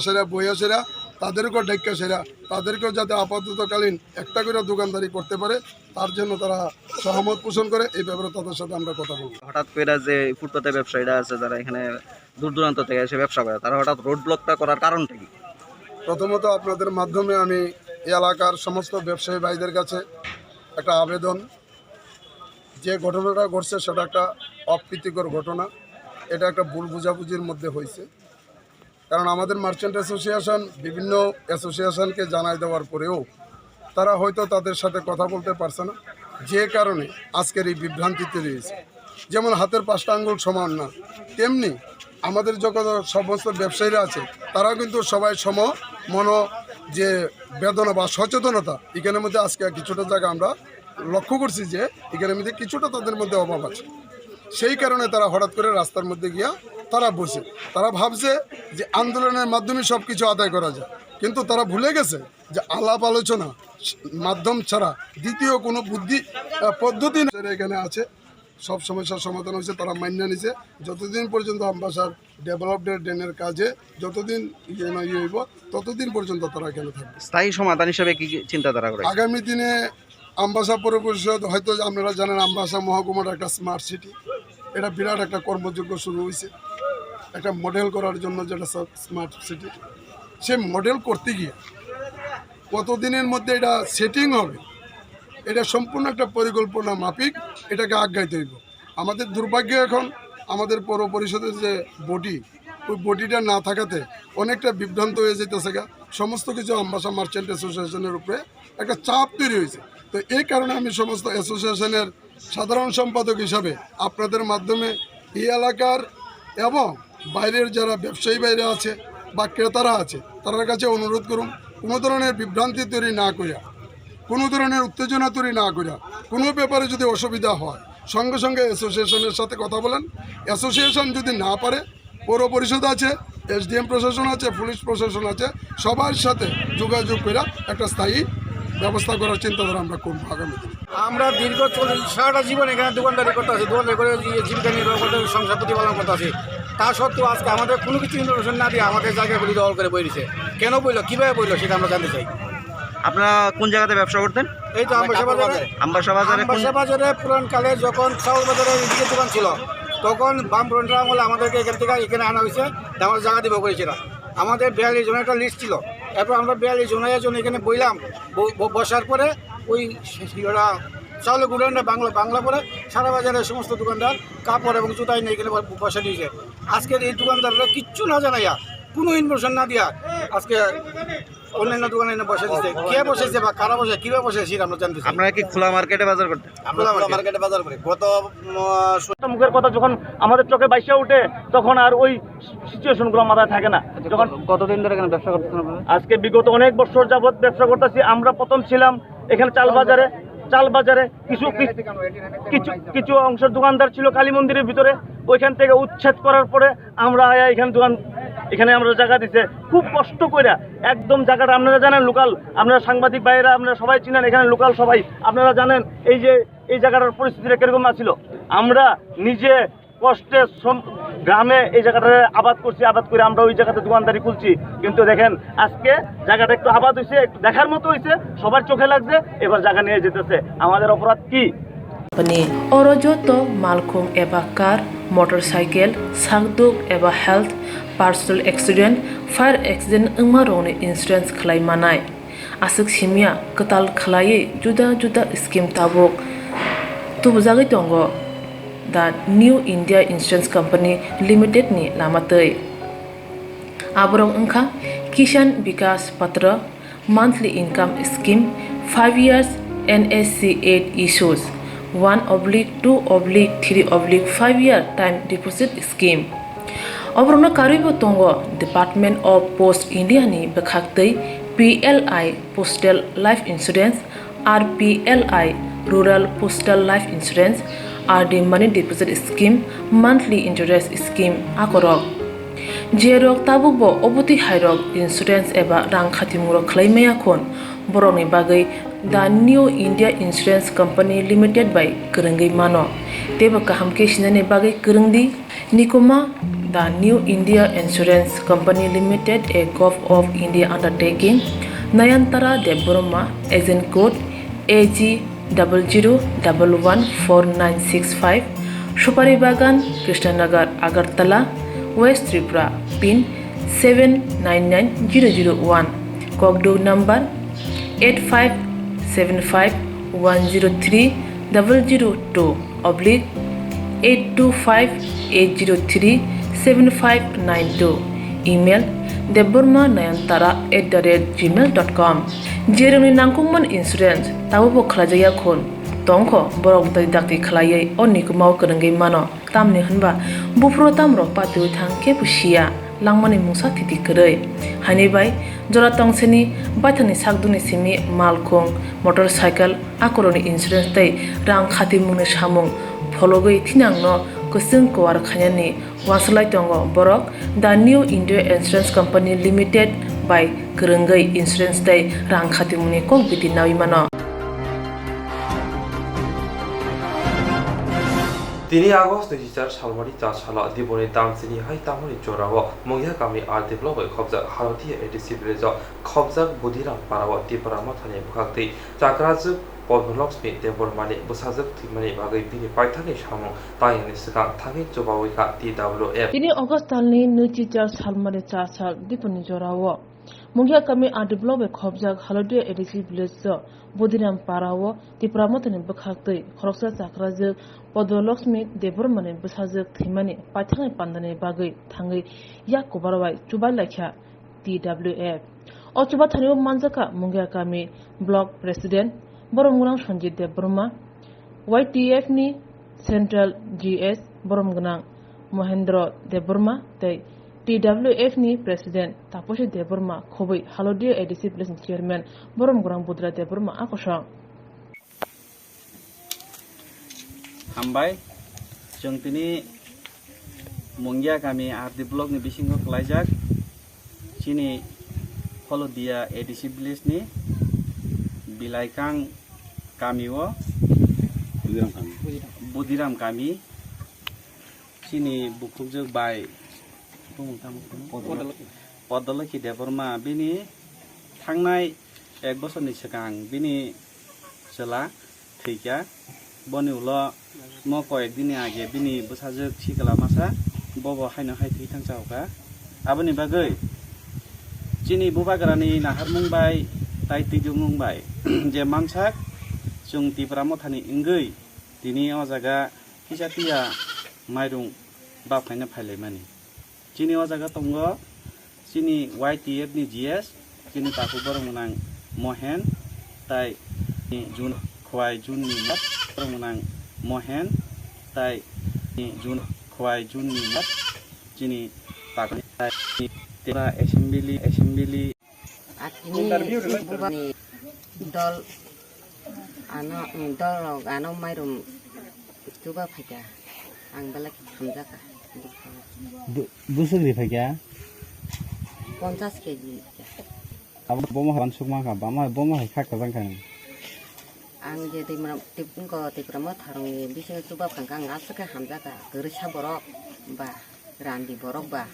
তাদেরকেও ডাক্কা সেরা তাদেরকেও যাতে আপাততকালীন একটা করে দোকানদারি করতে পারে তার জন্য তারা সহমত পোষণ করে এই ব্যাপারে তাদের সাথে আমরা কথা বলবো। হঠাৎ করে যে ফুটপাতে ব্যবসায়ীরা আছে যারা এখানে দূর দূরান্ত থেকে এসে ব্যবসা করে তারা হঠাৎ রোড ব্লকটা করার কারণটা কি? প্রথমত আপনাদের মাধ্যমে আমি এই এলাকার সমস্ত ব্যবসায়ী ভাইদের কাছে একটা আবেদন, যে ঘটনাটা ঘটছে সেটা একটা অপ্রীতিকর ঘটনা, এটা একটা ভুল বোঝাবুঝির মধ্যে হয়েছে। কারণ আমাদের মার্চেন্ট অ্যাসোসিয়েশন বিভিন্ন অ্যাসোসিয়েশনকে জানাই দেওয়ার পরেও তারা হয়তো তাদের সাথে কথা বলতে পারছে না, যে কারণে আজকের এই বিভ্রান্তি তৈরি হয়েছে। যেমন হাতের 5টা আঙ্গুল সমান না, তেমনি আমাদের যখন সমস্ত ব্যবসায়ীরা আছে তারাও কিন্তু সবাই যে বেদনা বা সচেতনতা এখানের মধ্যে আজকে কিছুটা জায়গা আমরা লক্ষ্য করছি যে এখানের মধ্যে কিছুটা তাদের মধ্যে অভাব আছে। সেই কারণে তারা হঠাৎ করে রাস্তার মধ্যে গিয়া তারা বসে তারা ভাবছে যে আন্দোলনের মাধ্যমে সব কিছু আদায় করা যায়, কিন্তু তারা ভুলে গেছে যে আলাপ আলোচনা মাধ্যম ছাড়া দ্বিতীয় কোনো পদ্ধতি এখানে আছে। সব সমস্যার সমাধান হয়েছে, তারা মান্য নিছে। যতদিন পর্যন্ত আমবাসার ডেভেলপমেন্ট ড্রেনের কাজে যতদিন হইব ততদিন পর্যন্ত তারা এখানে থাকবে। স্থায়ী সমাধান হিসেবে কি চিন্তাধারা করে আগামী দিনে আমবাসা পৌর পরিষদ, হয়তো আপনারা জানেন আমবাসা মহকুমার একটা স্মার্ট সিটি, এটা বিরাট একটা কর্মযজ্ঞ শুরু হয়েছে একটা মডেল করার জন্য, যেটা স্মার্ট সিটি। সে মডেল করতে গিয়ে কতদিনের মধ্যে এটা সেটিং হবে, এটা সম্পূর্ণ একটা পরিকল্পনা মাফিক এটাকে আগাইতে হইব। আমাদের দুর্ভাগ্য এখন আমাদের পৌর পরিষদের যে বডি, ওই বডিটা না থাকাতে অনেকটা বিভ্রান্ত হয়ে যেতেছে। সমস্ত কিছু আমবাসা মার্চেন্ট অ্যাসোসিয়েশনের উপরে একটা চাপ তৈরি হয়েছে। তো এই কারণে আমি সমস্ত অ্যাসোসিয়েশনের সাধারণ সম্পাদক হিসাবে আপনাদের মাধ্যমে এই এলাকার এবং বাইরের যারা ব্যবসায়ী বাইরে আছে বা ক্রেতারা আছে তাদের কাছে অনুরোধ করুন, কোনো ধরনের বিভ্রান্তি তৈরি না করিয়া, কোনো ধরনের উত্তেজনা তৈরি না করিয়া, কোনো ব্যাপারে যদি অসুবিধা হয় সঙ্গে সঙ্গে অ্যাসোসিয়েশনের সাথে কথা বলেন। অ্যাসোসিয়েশন যদি না পারে পৌর পরিষদ আছে, SDM প্রশাসন আছে, পুলিশ প্রশাসন আছে, সবার সাথে যোগাযোগ করে একটা স্থায়ী ব্যবস্থা করার চিন্তাধারা আমরা করবো আগামী দিনে। আমরা দীর্ঘ সারাটা জীবন এখানে দোকানদারি করতে আছি, দোকানদারি করে জীবিকা নির্বাহ করতে সংসার প্রতিপালন করতে আছি। তা সত্ত্বেও আজকে আমাদের কোনো কিছু ইনফরমেশন না দিয়ে আমাদের জায়গাগুলি দখল করে বই দিছে। কেন বইলো, কীভাবে বইলো সেটা আমরা জানতে চাই। আপনারা কোন জায়গাতে ব্যবসা করতেন? এই তো আমবাসা বাজারে পুরানকালে যখন চাউল বাজারের দিকে দোকান ছিল তখন বামফ্রন্টের আমলে আমাদেরকে এখান থেকে এখানে আনা হয়েছে, আমাদের জায়গা দিব করেছিল। আমাদের 42 জনের একটা লিস্ট ছিল, এরপর আমরা 42 জনের এখানে বইলাম। বসার পরে ওই চাউলের গুড়ানটা বাংলা পরে সারা বাজারের সমস্ত দোকানদার কাপড় এবং জুতা এনে এখানে বসা দিয়েছে। আজকের এই দোকানদাররা কিচ্ছু না জানাইয়া, কোনো ইনফরমেশন না দিয়া আজকে অন্যান্য দোকানে এনে বসে দিচ্ছে। কে বসেছে বা কারা বসে, কীভাবে বসেছে সেটা আমরা জানতে চাই। আপনারা কি খোলা মার্কেটে বাজার করতেন? খোলা মার্কেটে বাজার করে গত মুখের কথা যখন আমাদের চোখে বাইসা উঠে তখন আর ওই সিচুয়েশনগুলো মাথায় থাকে না। যখন কতদিন ধরে এখানে ব্যবসা করতেছেন আপনারা? আজকে বিগত অনেক বছর যাবত ব্যবসা করতেছি। আমরা প্রথম ছিলাম এখানে চাল বাজারে কিছু অংশের দোকানদার ছিল কালী মন্দিরের ভিতরে, ওইখান থেকে উচ্ছেদ করার পরে আমরা এখানে আমরা জায়গা দিছে খুব কষ্ট করে একদম জায়গাটা। আপনারা জানেন লোকাল, আপনারা সাংবাদিক ভাইয়েরা আপনারা সবাই চিনেন, এখানে লোকাল সবাই আপনারা জানেন এই জায়গাটার পরিস্থিতিটা কিরকম ছিল। আমরা নিজে কষ্টে গ্রামে এই জায়গাটা আবাদ করে আমরা ওই জায়গাতে দোকানদারি খুলছি। কিন্তু দেখেন আজকে জায়গাটা একটু আবাদ হয়েছে, একটু দেখার মতো হয়েছে, সবার চোখে লাগছে, এবার জায়গা নিয়ে যেতেছে। আমাদের অপরাধ কি? অরজত মালখুম এবা কার, মোটরসাইকেল, সাকদুক এবা health, personal accident, fire accident अंगमारोने इंश्योरेंस खालायमानाय आसक सिमिया कताल खालायै जुदा जुदा स्कीम ताबक तुबजागै दंग the new India insurance company limited नि लामातै आबरं अंखा Kisan Vikas Patra, monthly income scheme, 5 years NSC 8 issues, 1/2/3/5 year time deposit scheme. अब्रनो कारिबो तंगो डिपार्टमेंट ऑफ पोस्ट इंडिया नि बखाक्तै PLI postal life insurance, RPLI rural postal life insurance, RD money deposit scheme, monthly insurance scheme आकरक जेरक ताबुबो अबति हायरक इंश्योरेंस एबा रां खातिमुरो खलायमायाखन बरनि बागै the new India insurance company limited बाय गोरोंगै मानो तेबो काहामके सिनानि बागै गोरोंदि निकुमा The New India Insurance Company Limited, a Gulf of India undertaking, Nayantara Deborma, agent code AG 00114965, Shupari Bagan, Krishnanagar, Agartala, West Tripura, PIN 799001, Kokborok number 85751032/825-803-7592. Email debormanayantara@gmail.com. Jeroni nangkungman insurance tabu khlajaya khon tongkho borok dai dakti khlaiयै onikmau korongei mano tamni hunba bufro tamro patu thangke pusia langmani mungsa thiti koroi hani bai jora tongseni baithani sakduni simi malkhong motorcycle akoroni insurance tai rang khati mungni samung fologoi thinangno kusung kwar khanyani waslai tongo borok the new india insurance company limited by korongei insurance tai rang khati mungni kok biti nawi mano. তিনি আগস্ট 2004 সালমারি চা সালা দিবনি দামসিনি হাই তামনি চোরাও মঙ্গিয়া কামি আর দেভলপে খবজা হারতীয় এডিসি ভিলেজ খবজা বুধিরাম পারাও ত্রিপুরা থানে বুখাক্তি চাকরাজক পদ্মলক্ষ্মী দেবরমানি বুসাজক থিমানি বাগৈ বিনি পাইথানি সামু তাইনি সিগাं থাङै जबावैखा TWF তিনি আগস্ট তালনি 2004 সালমারি চা সাল দিবনি চোরাও মঙ্গিয়া কামি আর দেভলপে খবজা হারতীয় এডিসি ভিলেজ বুধিরাম পারাও ত্রিপুরা থানে বুখাক্তি খরকসা চাকরাজক पद्मलक्ष्मी देवरमानि बुसाजक थैमानि पाइथाङै पान्दानि बागै थाङै याक कोबारबाय चुबाय लाखिया TWF अ चुबा थानियाव मानजाका मुंगिया गामि ब्लक प्रेसिडेंट बरमगोनां सन्जित देवबर्मा YTF नि सेंट्रल GS बरमगोनां महेंद्र देवबर्मा तै TWF नि प्रेसिडेंट तापसी देवबर्मा खबै हालदिया एडिसि प्लेसनि चेयरमैन बरमगोनां बुद्रा देवबर्मा आकर्षण हामबाय जों दिनै मंगिया गामि आर डेभलपनि बिसिङाव खालायजाक दिनै हलदिया ADC भिलेजनि Bilaikang kami wo Budiram kami sini bukukjak bai Podolaki Deborma bini थांनाय 1 बोसोरनि सिगां बिनि चला थैया बनि उल म कयेक दिननि आगे बिनि बसाजो थिगला मासा बबो हायनो हाय थै थांजावगा आबनि बागै चिनि बुबाग्रानि नाहार मुंबाय ताइ तिजु मुंबाय जे मानसाक जों तिब्रा मथानि इंगै दिनि अजागा किसातिया माइरुं बाफायनो फायलायमानि चिनि अजागा दंग चिनि YTF नि GS Chini Taku बरमुनां Mohen tai Jun Khwai Jun ni mat boromunang Mohen tai Jun Khwai Jun ni mat chini taku tai tera assembly dol ano mairum coba faja ang balak hamzaka busuk di faja 50 kg Abang boma haran sukma ka bama boma khak ka jang kan ang je timram tipun ko tiprama tharong bising coba khangkang asaka hamzaka gersa borok ba randi borok ba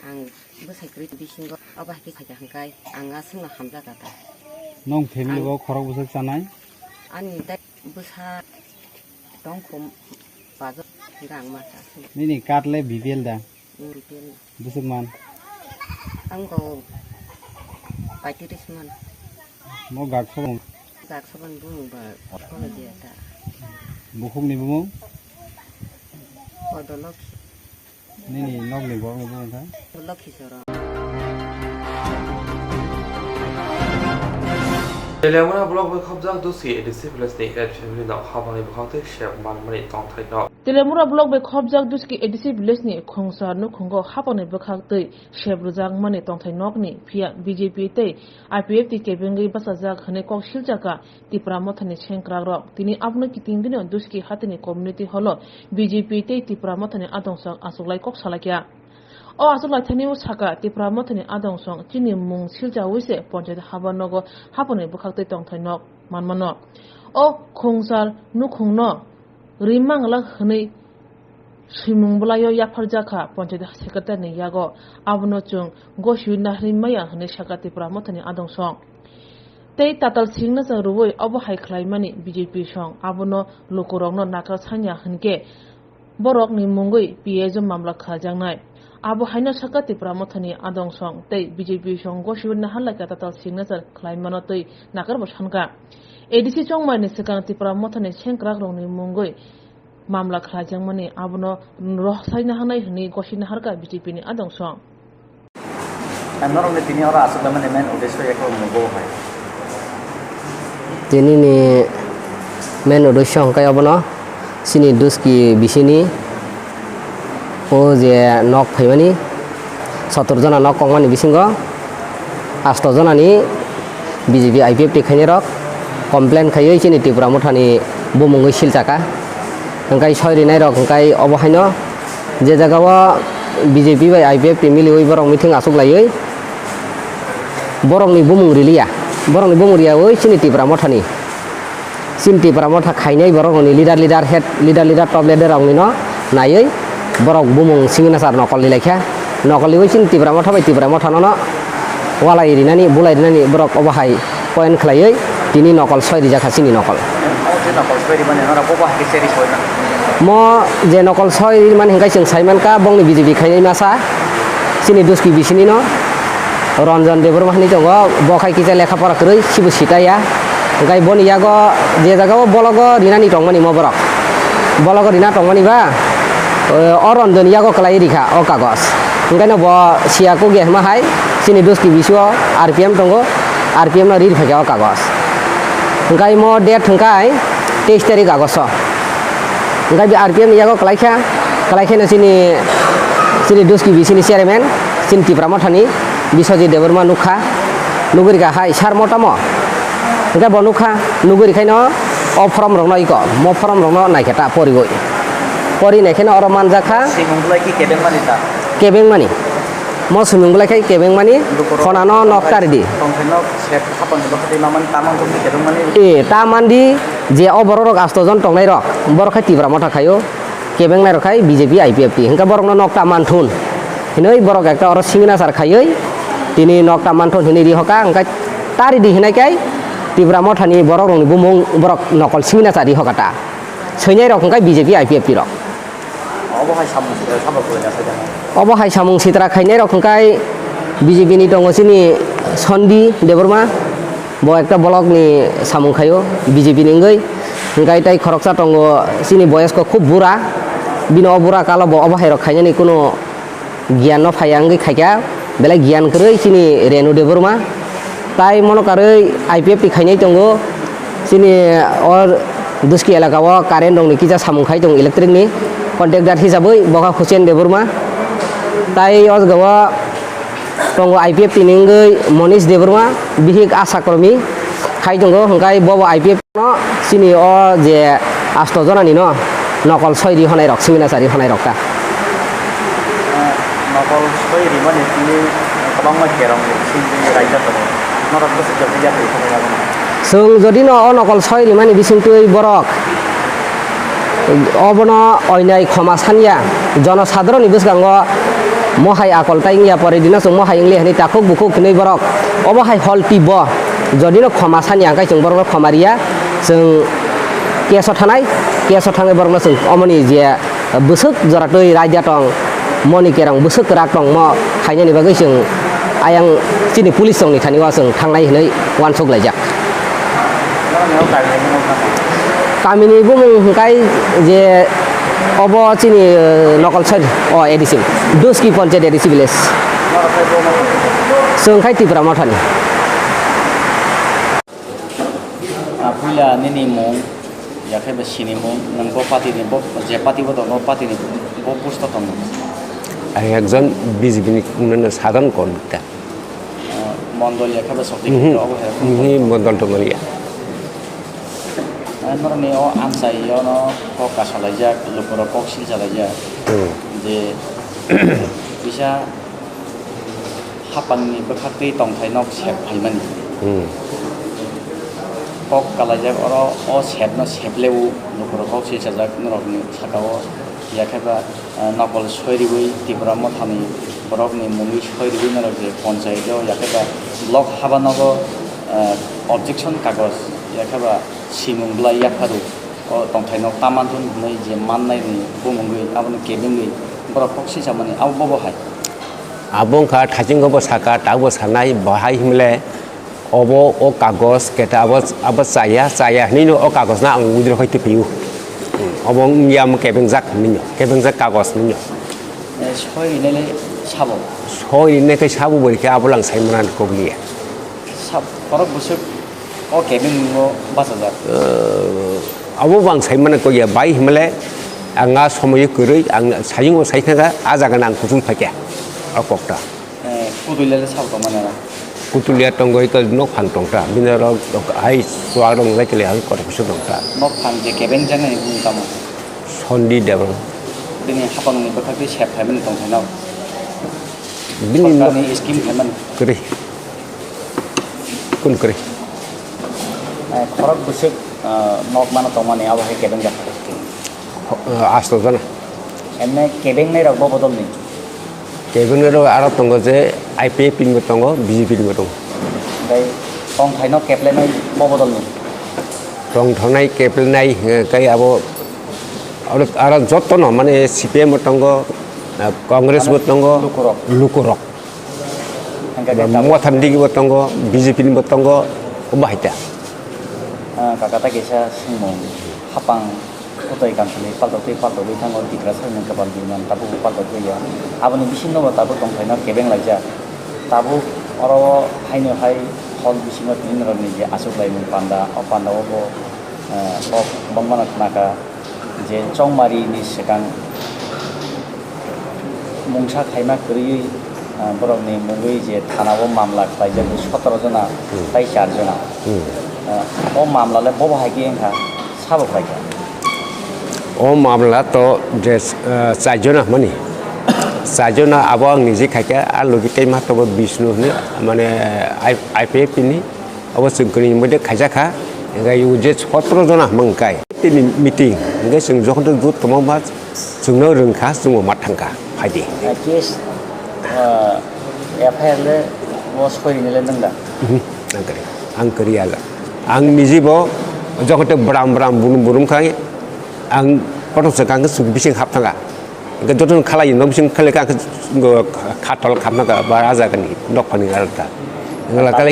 ang besai kri bising ko abah ki faja hangkai ang asna hamzaka ta nong family bo khorok busuk chanai ani dai busa dong khum bazo gang ma ta ni katle BPL da busuk man ang ko Patirisman. Mo gak sobong. Gak sobong bung ba ko dia ta. Bukhuk ni bung. Odolok. Ni nok ni bong bung ta. Odolok soro. Telemuna blog be khobjak dosi edisi plus ni at family na habani bkhate share man mani tong thai no Telemura blog be khobjak doski edisi plus ni khongsar no khongo habani bkhate share rujang mani tong thai nok ni phia BJP te IPF ti kebengi basajak khane kok shiljaka tipramothani chengkrak rok tini apno kiting din doski hatini community holo BJP te tipramothani adongsak asuklai kok salakya O asula thani usaka tipramothani adongsong chini mung silja wise ponjat habanogo hapone bukhakte tongthainok manmano o khongsal nukhungno rimang la hnei simung bulayo yapharjaka ponjat secretary ni yago abno chung goshu nahrimaya hnei saka tipramothani adongsong tei tatal singna sa ruwoi obo hai khlaimani BJP song abono lokorokno nakra sanya hnke borok ni mungoi PAJ mamla khajangnai Abo haina sakati pramothani adong song tei BJP song goshiwin na halaka tatal signature claimano tei nakar boshanka ADC chongmai ni sekang ti pramothani chengkrak rongni mungoi mamla khlajangmani abono rohsaina hanai hni goshina harka BJP ni adong song Normal tini ora asuklamane men udesho ekro mugo hai Tini ni men udesho hangkai abono sini duski bisini O je nok phaimani 70 jona nok kongmani bisingo 8 jona ni BJP IPF ti khaini rok complain khayoi chini Tripura muthani bomungoi silchaka hangkai soiri nai rok hangkai obohaino je jagao BJP bai IPF ti milioi borok meeting asuk laioi borok ni bomung rilia borok ni bomung ria oi chini Tripura muthani sin Tripura mutha khainai borok ni leader head leader top leader rok ni no naioi borok bumung singina sar nokoli lekha nokoli wicin Tripura motha bai Tripura motha no walai rinani bulai rinani borok obahai point khlaioi tini nokol soi rija khasini nokol mo je nokol soi man hingkai sing saiman ka bongni BJP khainai masa sini duski bisini no Ranjan Deborma ni tongo bokai kisa lekha pora kroi sibu sitaya hingkai boni yago je jagao bologo rinani tongmani mo borok bologo rina tongmani ba Oron yago kelai rika o kagos engkau bo siaku ge mahai sini duski biswa RPM tonggo RPM na rir phage o kagos engkai mo date engkai 23 tarik agosto engkai bi RPM yago kelai kha na sini duski bisini chairman sini Tripura muthani Biswaji Deborma nukha nuguri ga hai sar motamo engkai bo nukha nuguri khaino o from rongno iko mo from rongno naiketa porigoi Pori naikena orang manjaka. Simung lagi kebeng mani ta. Kebeng mani. mo sumung belai kai kebeng mani khonano nok taridi tongthainok sep hapang bakati maman tamang tongni kedong mani tamandi je oborok astojon tongnai rok borok khai tibra mota khayo kebeng nai rok khai BJP IPFP hingka borok no nok tamanthun hinoi borok ekta oro singina sar khayoi tini nok tamanthun hini ri hoka hingka tari di hinai kai tibra mothani borok rongni bumung borok nokol singina sari hokata soinai rok hingka BJP IPFP rok obohai samung sabak kula sajang obohai samung sitra khainai rok hingka BJP ni tongo sini Sondi Deborma bo ekta blog ni samung khayo BJP ni ngoi hingka tai khoroksa tongo sini boyas ko khub bura bino bura kala bo obohai rok khainani kuno জ্ঞান ফায়াঙ্গি খাইকা বেলে জ্ঞান করে চিনি রেনু দেবর্মা তাই মনে করে IPFP খাইনাই দङ চিনি অর দুস্কি এলাকাও কারেন্ট দং নাকি যা সামুং খাই দং ইলেকট্রিকনি কন্ট্রাক্টর হিসাबै বকা হুসেন দেবর্মা তাই অজগাও দङ IPFP নিঙ্গৈ মনিশ দেবর্মা বিহিক আশা কর্মী খাই দङ হংকাই বব IPFP ন চিনি অ যে 8 জনানি ন নকল 6 রি হনাই rock সিমিনাসারি হনাই রকা nokol soi rimani tini kabangma kerong sini raja to norok besi jadi jadi sung jodi no nokol soi rimani bising tui borok obono oinai khoma sanya জনসাধারণ ibusgango mohai akol taingya pore dina sung mohai ingli hani takuk bukuk knei borok obohai hol tibo jodi no khoma sanya kai sung borok khomaria sung keso thanai keso thangai borok no sung omoni je busuk joratoi raja tong moni kerang busuk kerak tong mo khaina ni bagai sung ayang sini pulis song ni thani wa sung thangnai hinai wan sok laijak kamini bumung hingkai je obo sini lokal side o edisim duski ponche edisi village sung khai tipra mothani apula nini mong yakai ba sini mong nang bo pati ni bo je pati bo no pati ni bo pusta tong আমি একজন বিজেপি উন্নয়নের সাধারণ কর্মকর্তা মন্ডল এখানে শক্তি মন্ডল টঙ্গলিয়া নরনি ও আনসাই ন কক সালাইজা লোকর কক সিল সালাইজা যে বিসা হাপাননি বখাতি তংথাই নক সেব ফাইমানি কক কালাইজা অর ও সেব ন সেবলেও লোকর কক সিল সাজাক নরকনি সাকাও याखेबा नकल सयरिबुइ त्रिपुरा मथानि बरकनि मुंगि सयरिबुइ नरजे पन्चायतयाव याखेबा ब्लक हाबानगो अबजेक्शन कागज याखेबा सिमुंग्ला याफारु अ तंथाइनक तामानथुन नै जे माननायनि बुमुंगै आबनि केबिंगै बरक पक्षि जामानि आव बबहाय आबंखा थाजिंगबो साका ताबो सानाय बहाय हिमले अबो ओ कागज केटा आबो चाया निनो ओ कागज ना आं उद्र हयते पिउ obong yam kebengjak minyo kebengjak kagos minyo soi nele sabo soi ne ke sabu bori ke abulang saimanan kogliya sab korok busuk o kebeng mo basajak abo bang saimanan ko ya bai himle anga somoy kurui ang sayingo saikhaga ajaga nang kujung phake akokta kudulele sab to manara kutulia tonggoi ke nok phang tongta binaro hai swarong lekele hai kor busuk tongta nok phang je kebeng jane ni kama sondi debro bini hapang ni bakati sep phamen tongthainau bini ni scheme phamen kri kun kri khorok busuk nok mana tomani abo hai kebeng jak asto jana enne kebeng nei rok bodol ni kebenero arab tongo je IPFP ni tongo BJP ni tongo dai tong thaino keple nei bodol ni tong thonai keple nai kai abo ara jotno mane CPM tongo Congress tongo lukurok mothandi ki tongo BJP ni tongo ubahita kakata kesa singmong hapang kotoi kansili paltoi thango tikra sarmen kapal diman tabu paltoi ya aboni bisinno tabu tongthaina kebeng laija tabu oro haino hai hol bisinno tinroni je asuk laimun panda o panda obo ok bangmana naka je chongmari ni sekang mungsa khaima kri borokni mungui je thanao mamla khlaija 17 jona tai 4 jona o mamla le bobo hai ki engha sabo khlaija o mamla to je 4 jona mani sajona abo ang niji khaika alogi kai ma tobo Vishnu ne mane IPF ni abo sungkuni mode khaja kha ngai uje 17 jona mangkai tini meeting ngai sung jokhon to dut tomong ma sungno rungkha sungo mat thangka phaidi case FIR le was khoi ni le nangda ang kari ala ang niji bo jokhon to bram burum khai ang poto sakang su bising hap thanga ga dotun khalai no bising khale ka khatol khapna ka baraja kani dok pani alta ngala kale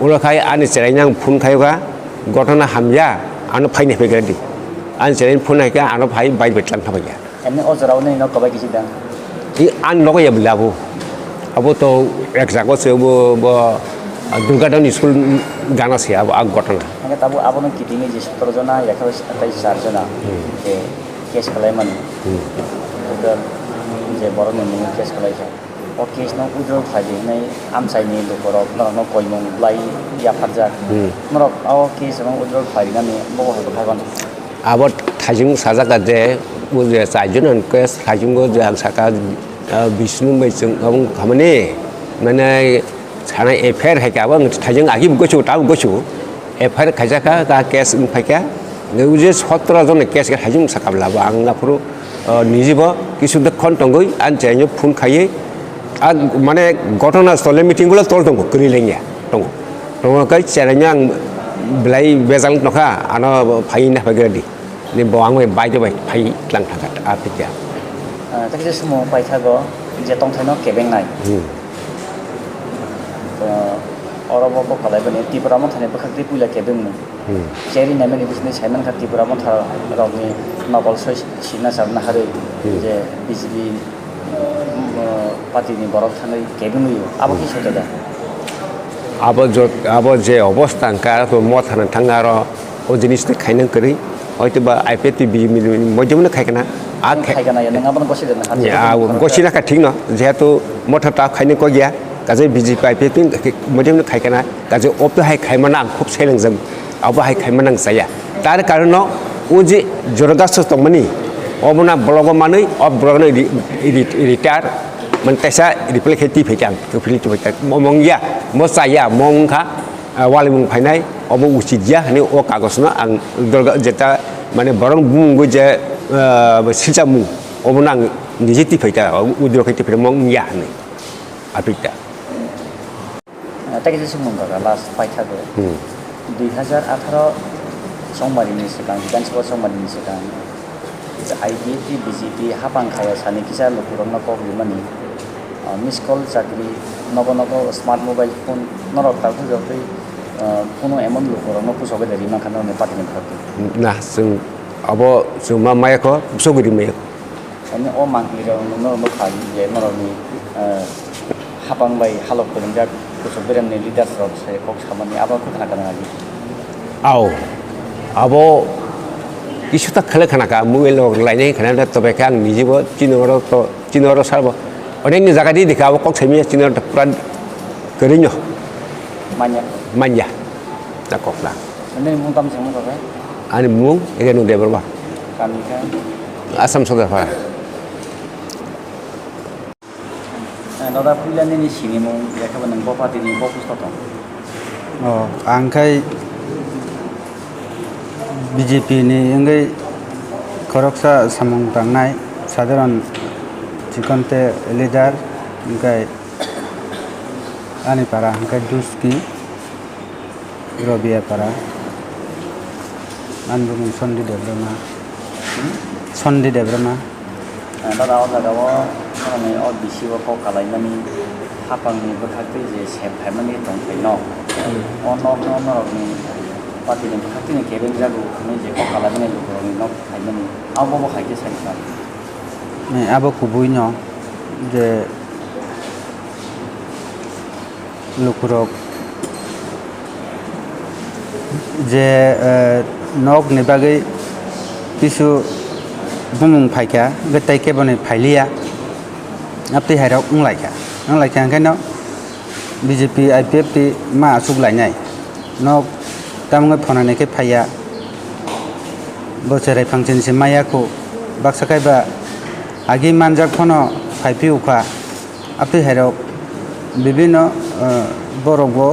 ulo khai ani serai nang phun khai ga gotona hamya anu phai ne pegadi an serai phun hai ka anu phai bai betlan thabaya emne ozrao ne no kabai kisi dang I an logo ya blabu abo to exact se bo Durgadon school gana se abo ag gotona anga tabu abono kitingi je 17 jona ya kha 28 jona ke case kalai man udah je borong ni case kalai ja o case no udro phaji nei amsai ni lokorok no koimong lai ya phaja norok o case no udro phaji na ni bo ha phagon abo thajung sajaka je uje sajun case thajung go jang saka Vishnu mai chung abung khamane mane chana affair hai ka bang thajung agi go chu ta go chu affair khajaka ka case in phaika uje 17 jon case ka thajung sakabla ba ang apro nijibo kisu de khon tongoi an chainyo phun khaiye a mane gotona stole meeting gulo tol tongo kri lengya tongo tongo kai charanyang blai bezal nokha ano phai na bagadi ni boang we bai de bai phai tlang thagat apikya ta je sumo pai thago je tong thaino kebeng nai orobo ko khalai bani tipura mo thane bakhakti puila kebeng mu cheri nameni bisne chaiman kha tipura mo thara rogni nokol soi sina sabna hare je BJP party ni borok thanai kebeng yu abo ki soteda abo je obostha ka to mo thana thangaro o jinis te khainang kari hoyto ba IPTV mojumna khaikana a khaikana ya nangabon gosi den ya gosina ka thing no jehetu motha ta khaine ko gya kaje BJP IPTV mojumna khaikana kaje opto hai khaimana khub seleng jam abo hai khaimana saya tar karono uji jorgaso tongmani obuna blogo manui ob blogo retire mentesa replicate phejang to phili to mong ya mo saya mong kha wali mong phainai obo uchidya ni o kagosna ang dorga jeta mane borong bungu je siljamu obunang nijiti phaita udro khati phre mong ya ni apita ta ke sumong ga last fight ha 2018 somari ni sekang dan sebuah somari ni sekang IPT BJP hapang khaya sani kisa lokurong na ko mani miss call chakri nogo smart mobile phone norok ta ku joi কোনো এমন লোকরং ন পুসবে দেরি না খানো নে পাতিনি থাকি না जों abo juma mayako soguri me ane o mangli ro no no khali je noroni habang bai halok ko jak pusoberam ne leader rob se kok samani aba ko kana kana ali au abo কিছুটা খেলে খানাকা মুই লগ লাইনে খানা তবে কাং নিজিব চিনoro sarbo অনেক জায়গা দি দেখাব কক সেমি চিনoro পুরান করিনো manja tak kopla ane mung tam sang ko ani mung ege nu de berba kami kan asam soda fa noda pulan ni sini mung ya ka nang bopati ni fokus to angkai BJP ni engai koroksa samung tangnai sadaran chikonte leader engkai ani para angkai duski Robia para anbung Sondi Debrama noda oda dawo kami od bisi wa ko kalai nami hapang ni berhati je sep hamani tong kai no ono ni pati ni berhati ni keben jago kami je ko kalai ni lu ni no kai nami abo bo khai ke sai ka ni abo kubui no je lukurok je nok ni bagai kisu bumung phaika getai ke bone phailia apti hairok unglaika kan no BJP IPF ti ma asuk lainai nok tamngai phonane ke phaya bocherai function se maya ko baksakai ba agi manjak phono फाइपि उखा आपि हेरक বিভিন্ন बरकबो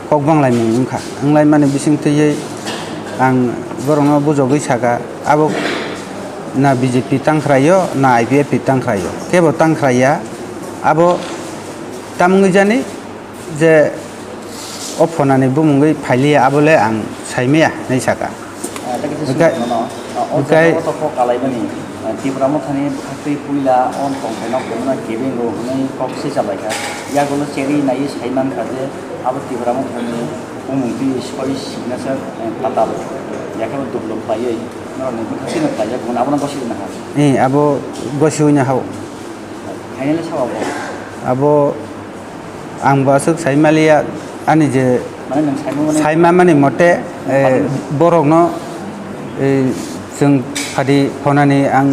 कक बांलाय मुं उनखा आंलाय माने बिसिं थैयै आं बरंनो बुजगै सागा आबो ना बीजेपी तांख्रायो ना आईपीएफ तांख्रायो केबो तांख्राया आबो तामुङै जानि जे अफनानै बुमुङै फाइलिया आबोले आं साइमेया नै सागा ओमफ्राय कालायमानि तिब्रा मथानि फाख्रि पुइला अन कंथाइनाव हमना गेबेंगो हनै कक्सि जाबायखा यागोलो चेरि नायै साइमान खाजे आबो तिब्रा मथानि उमुंति सय सिगनेचार पाताल याखाबो दुबलुक पायै नरनि बुखासिनो पायै गुन आबो गसिनो ना आबो गसिनो हाव फाइनाल साबाबो आबो आं बासुक साइमालिया आनि जे साइमा माने मते बरकनो जों फादि फनानि आं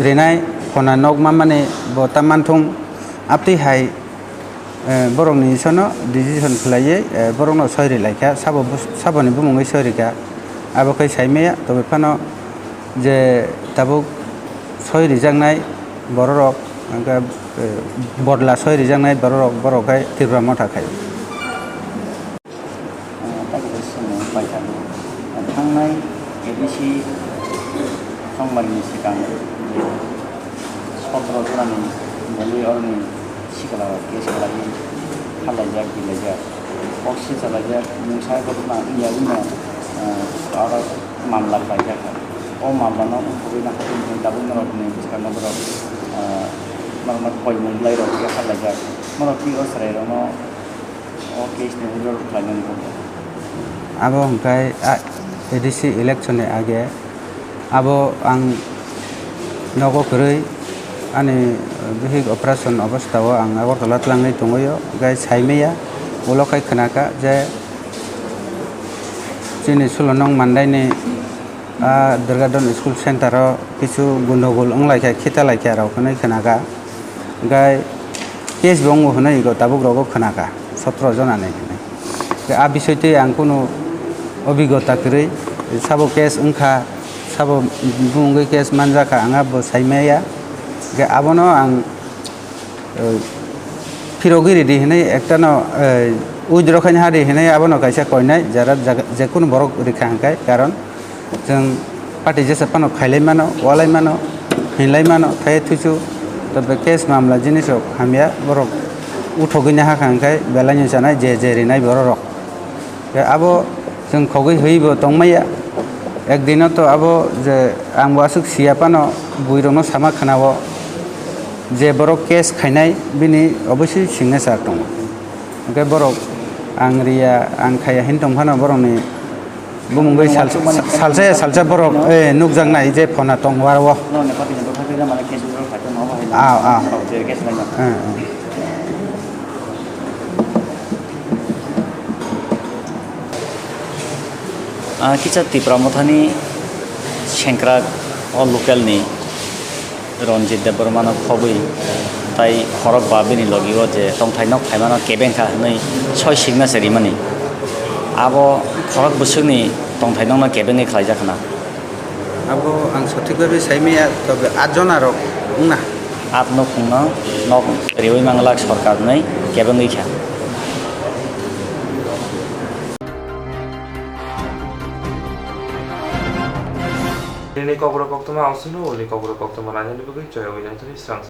रेनाय फना नगमा माने बतामानथं आपतिहाय बरकनि सनो डिसिजन खलायै बरकनो सयरि लायखा साबनि बुमुङै सयरिका आबोखै साइमेया तबे फानो जे दाबो सयरि जांनाय बररक बदला सयरि जांनाय बरकहाय तिब्रा मथाखाय थांनाय एडिसि संबारनि सिगां 17 जनानि मुलि अरनि सिगाङाव केस खालामो खालायजाक बिलायजाक अक्सि जालायजाक मुंसा गथमा इयावनो आरो मामला लायजाक अ मामलानाव उनखौबैना जों दाबो नरनि सिगाङाव मारमा कय मुंलाय रखिया खालायजाक मरकि असरायनो अ केसनि उजर खालामनो आबो ओमफ्राय एडिसि इलेक्शन आगे आबो आं नगो करै आनि बिहिक अपारेशन अवस्थायाव आं आगरतला लांनाय दङयो गाय साइमेया उलखाय खोनाका जे जोंनि सुलनं मानदायनि दुर्गादन स्कुल सेन्टाराव किछु गन्डगोल अंलायखाय खिथालायखाय रावखौनो खोनाका गाय केस बङ होनाय दाबुग्रावबो खोनाका 17 जनानै आ बिसयते आं कुनु अभिज्ञता करै साबो केस उनखा साबो बुङै केस मानजाका आंहा साइमेया गे आबनो आं फिरगिरि दिहनै एकटानो उद्रखायनो हारि हेनाय आबनो कायसा कयनाय जारा जेकुनु बरक रिखा हांखाय कारण जों पार्टी जेसा पानो खायलाय मानो वालाय मानो हिनलाय मानो थाय थुसु तबे केस मामला जिनिसक हामिया बरक उठगैनो हाखांखाय बेलानि जानाय जे जेरिनाय बरक आबो जों खगै होइबो दंमाया एकदिनो तो आबो जे आं वासुक सियापानो बुइरनो सामा खानावो जे बरक केस खायनाय बिनि अबयस्से सिगनेचार दङ ओमफ्राय बरक आं रिया आं खाया हिन दंफानो बरकनि बुमुंगै सालसा बरक नुकजांनाय जे फना दं वारवा किसा तिब्रा मथानि सेंक्रा अ लकेलनि रनजित देबबर्मानो खबै ताई खरक बाबिनि लगियो जे तंथाइनक थाइमानो केबेंखा नै सय सिगनेचारि मानि आबो खरक बोसोरनि तंथाइनकनो केबेंनि खालायजाखना आबो आं सथिकबाबे साइमेया तबे 8 जनारो उना 8 न खुंनो नक रेवै मांगलाक सरकार नै केबेंनि खा Ini Kokborok Koktwma ausino, ini Kokborok Koktwma nanya di bagai coy, yang tadi serang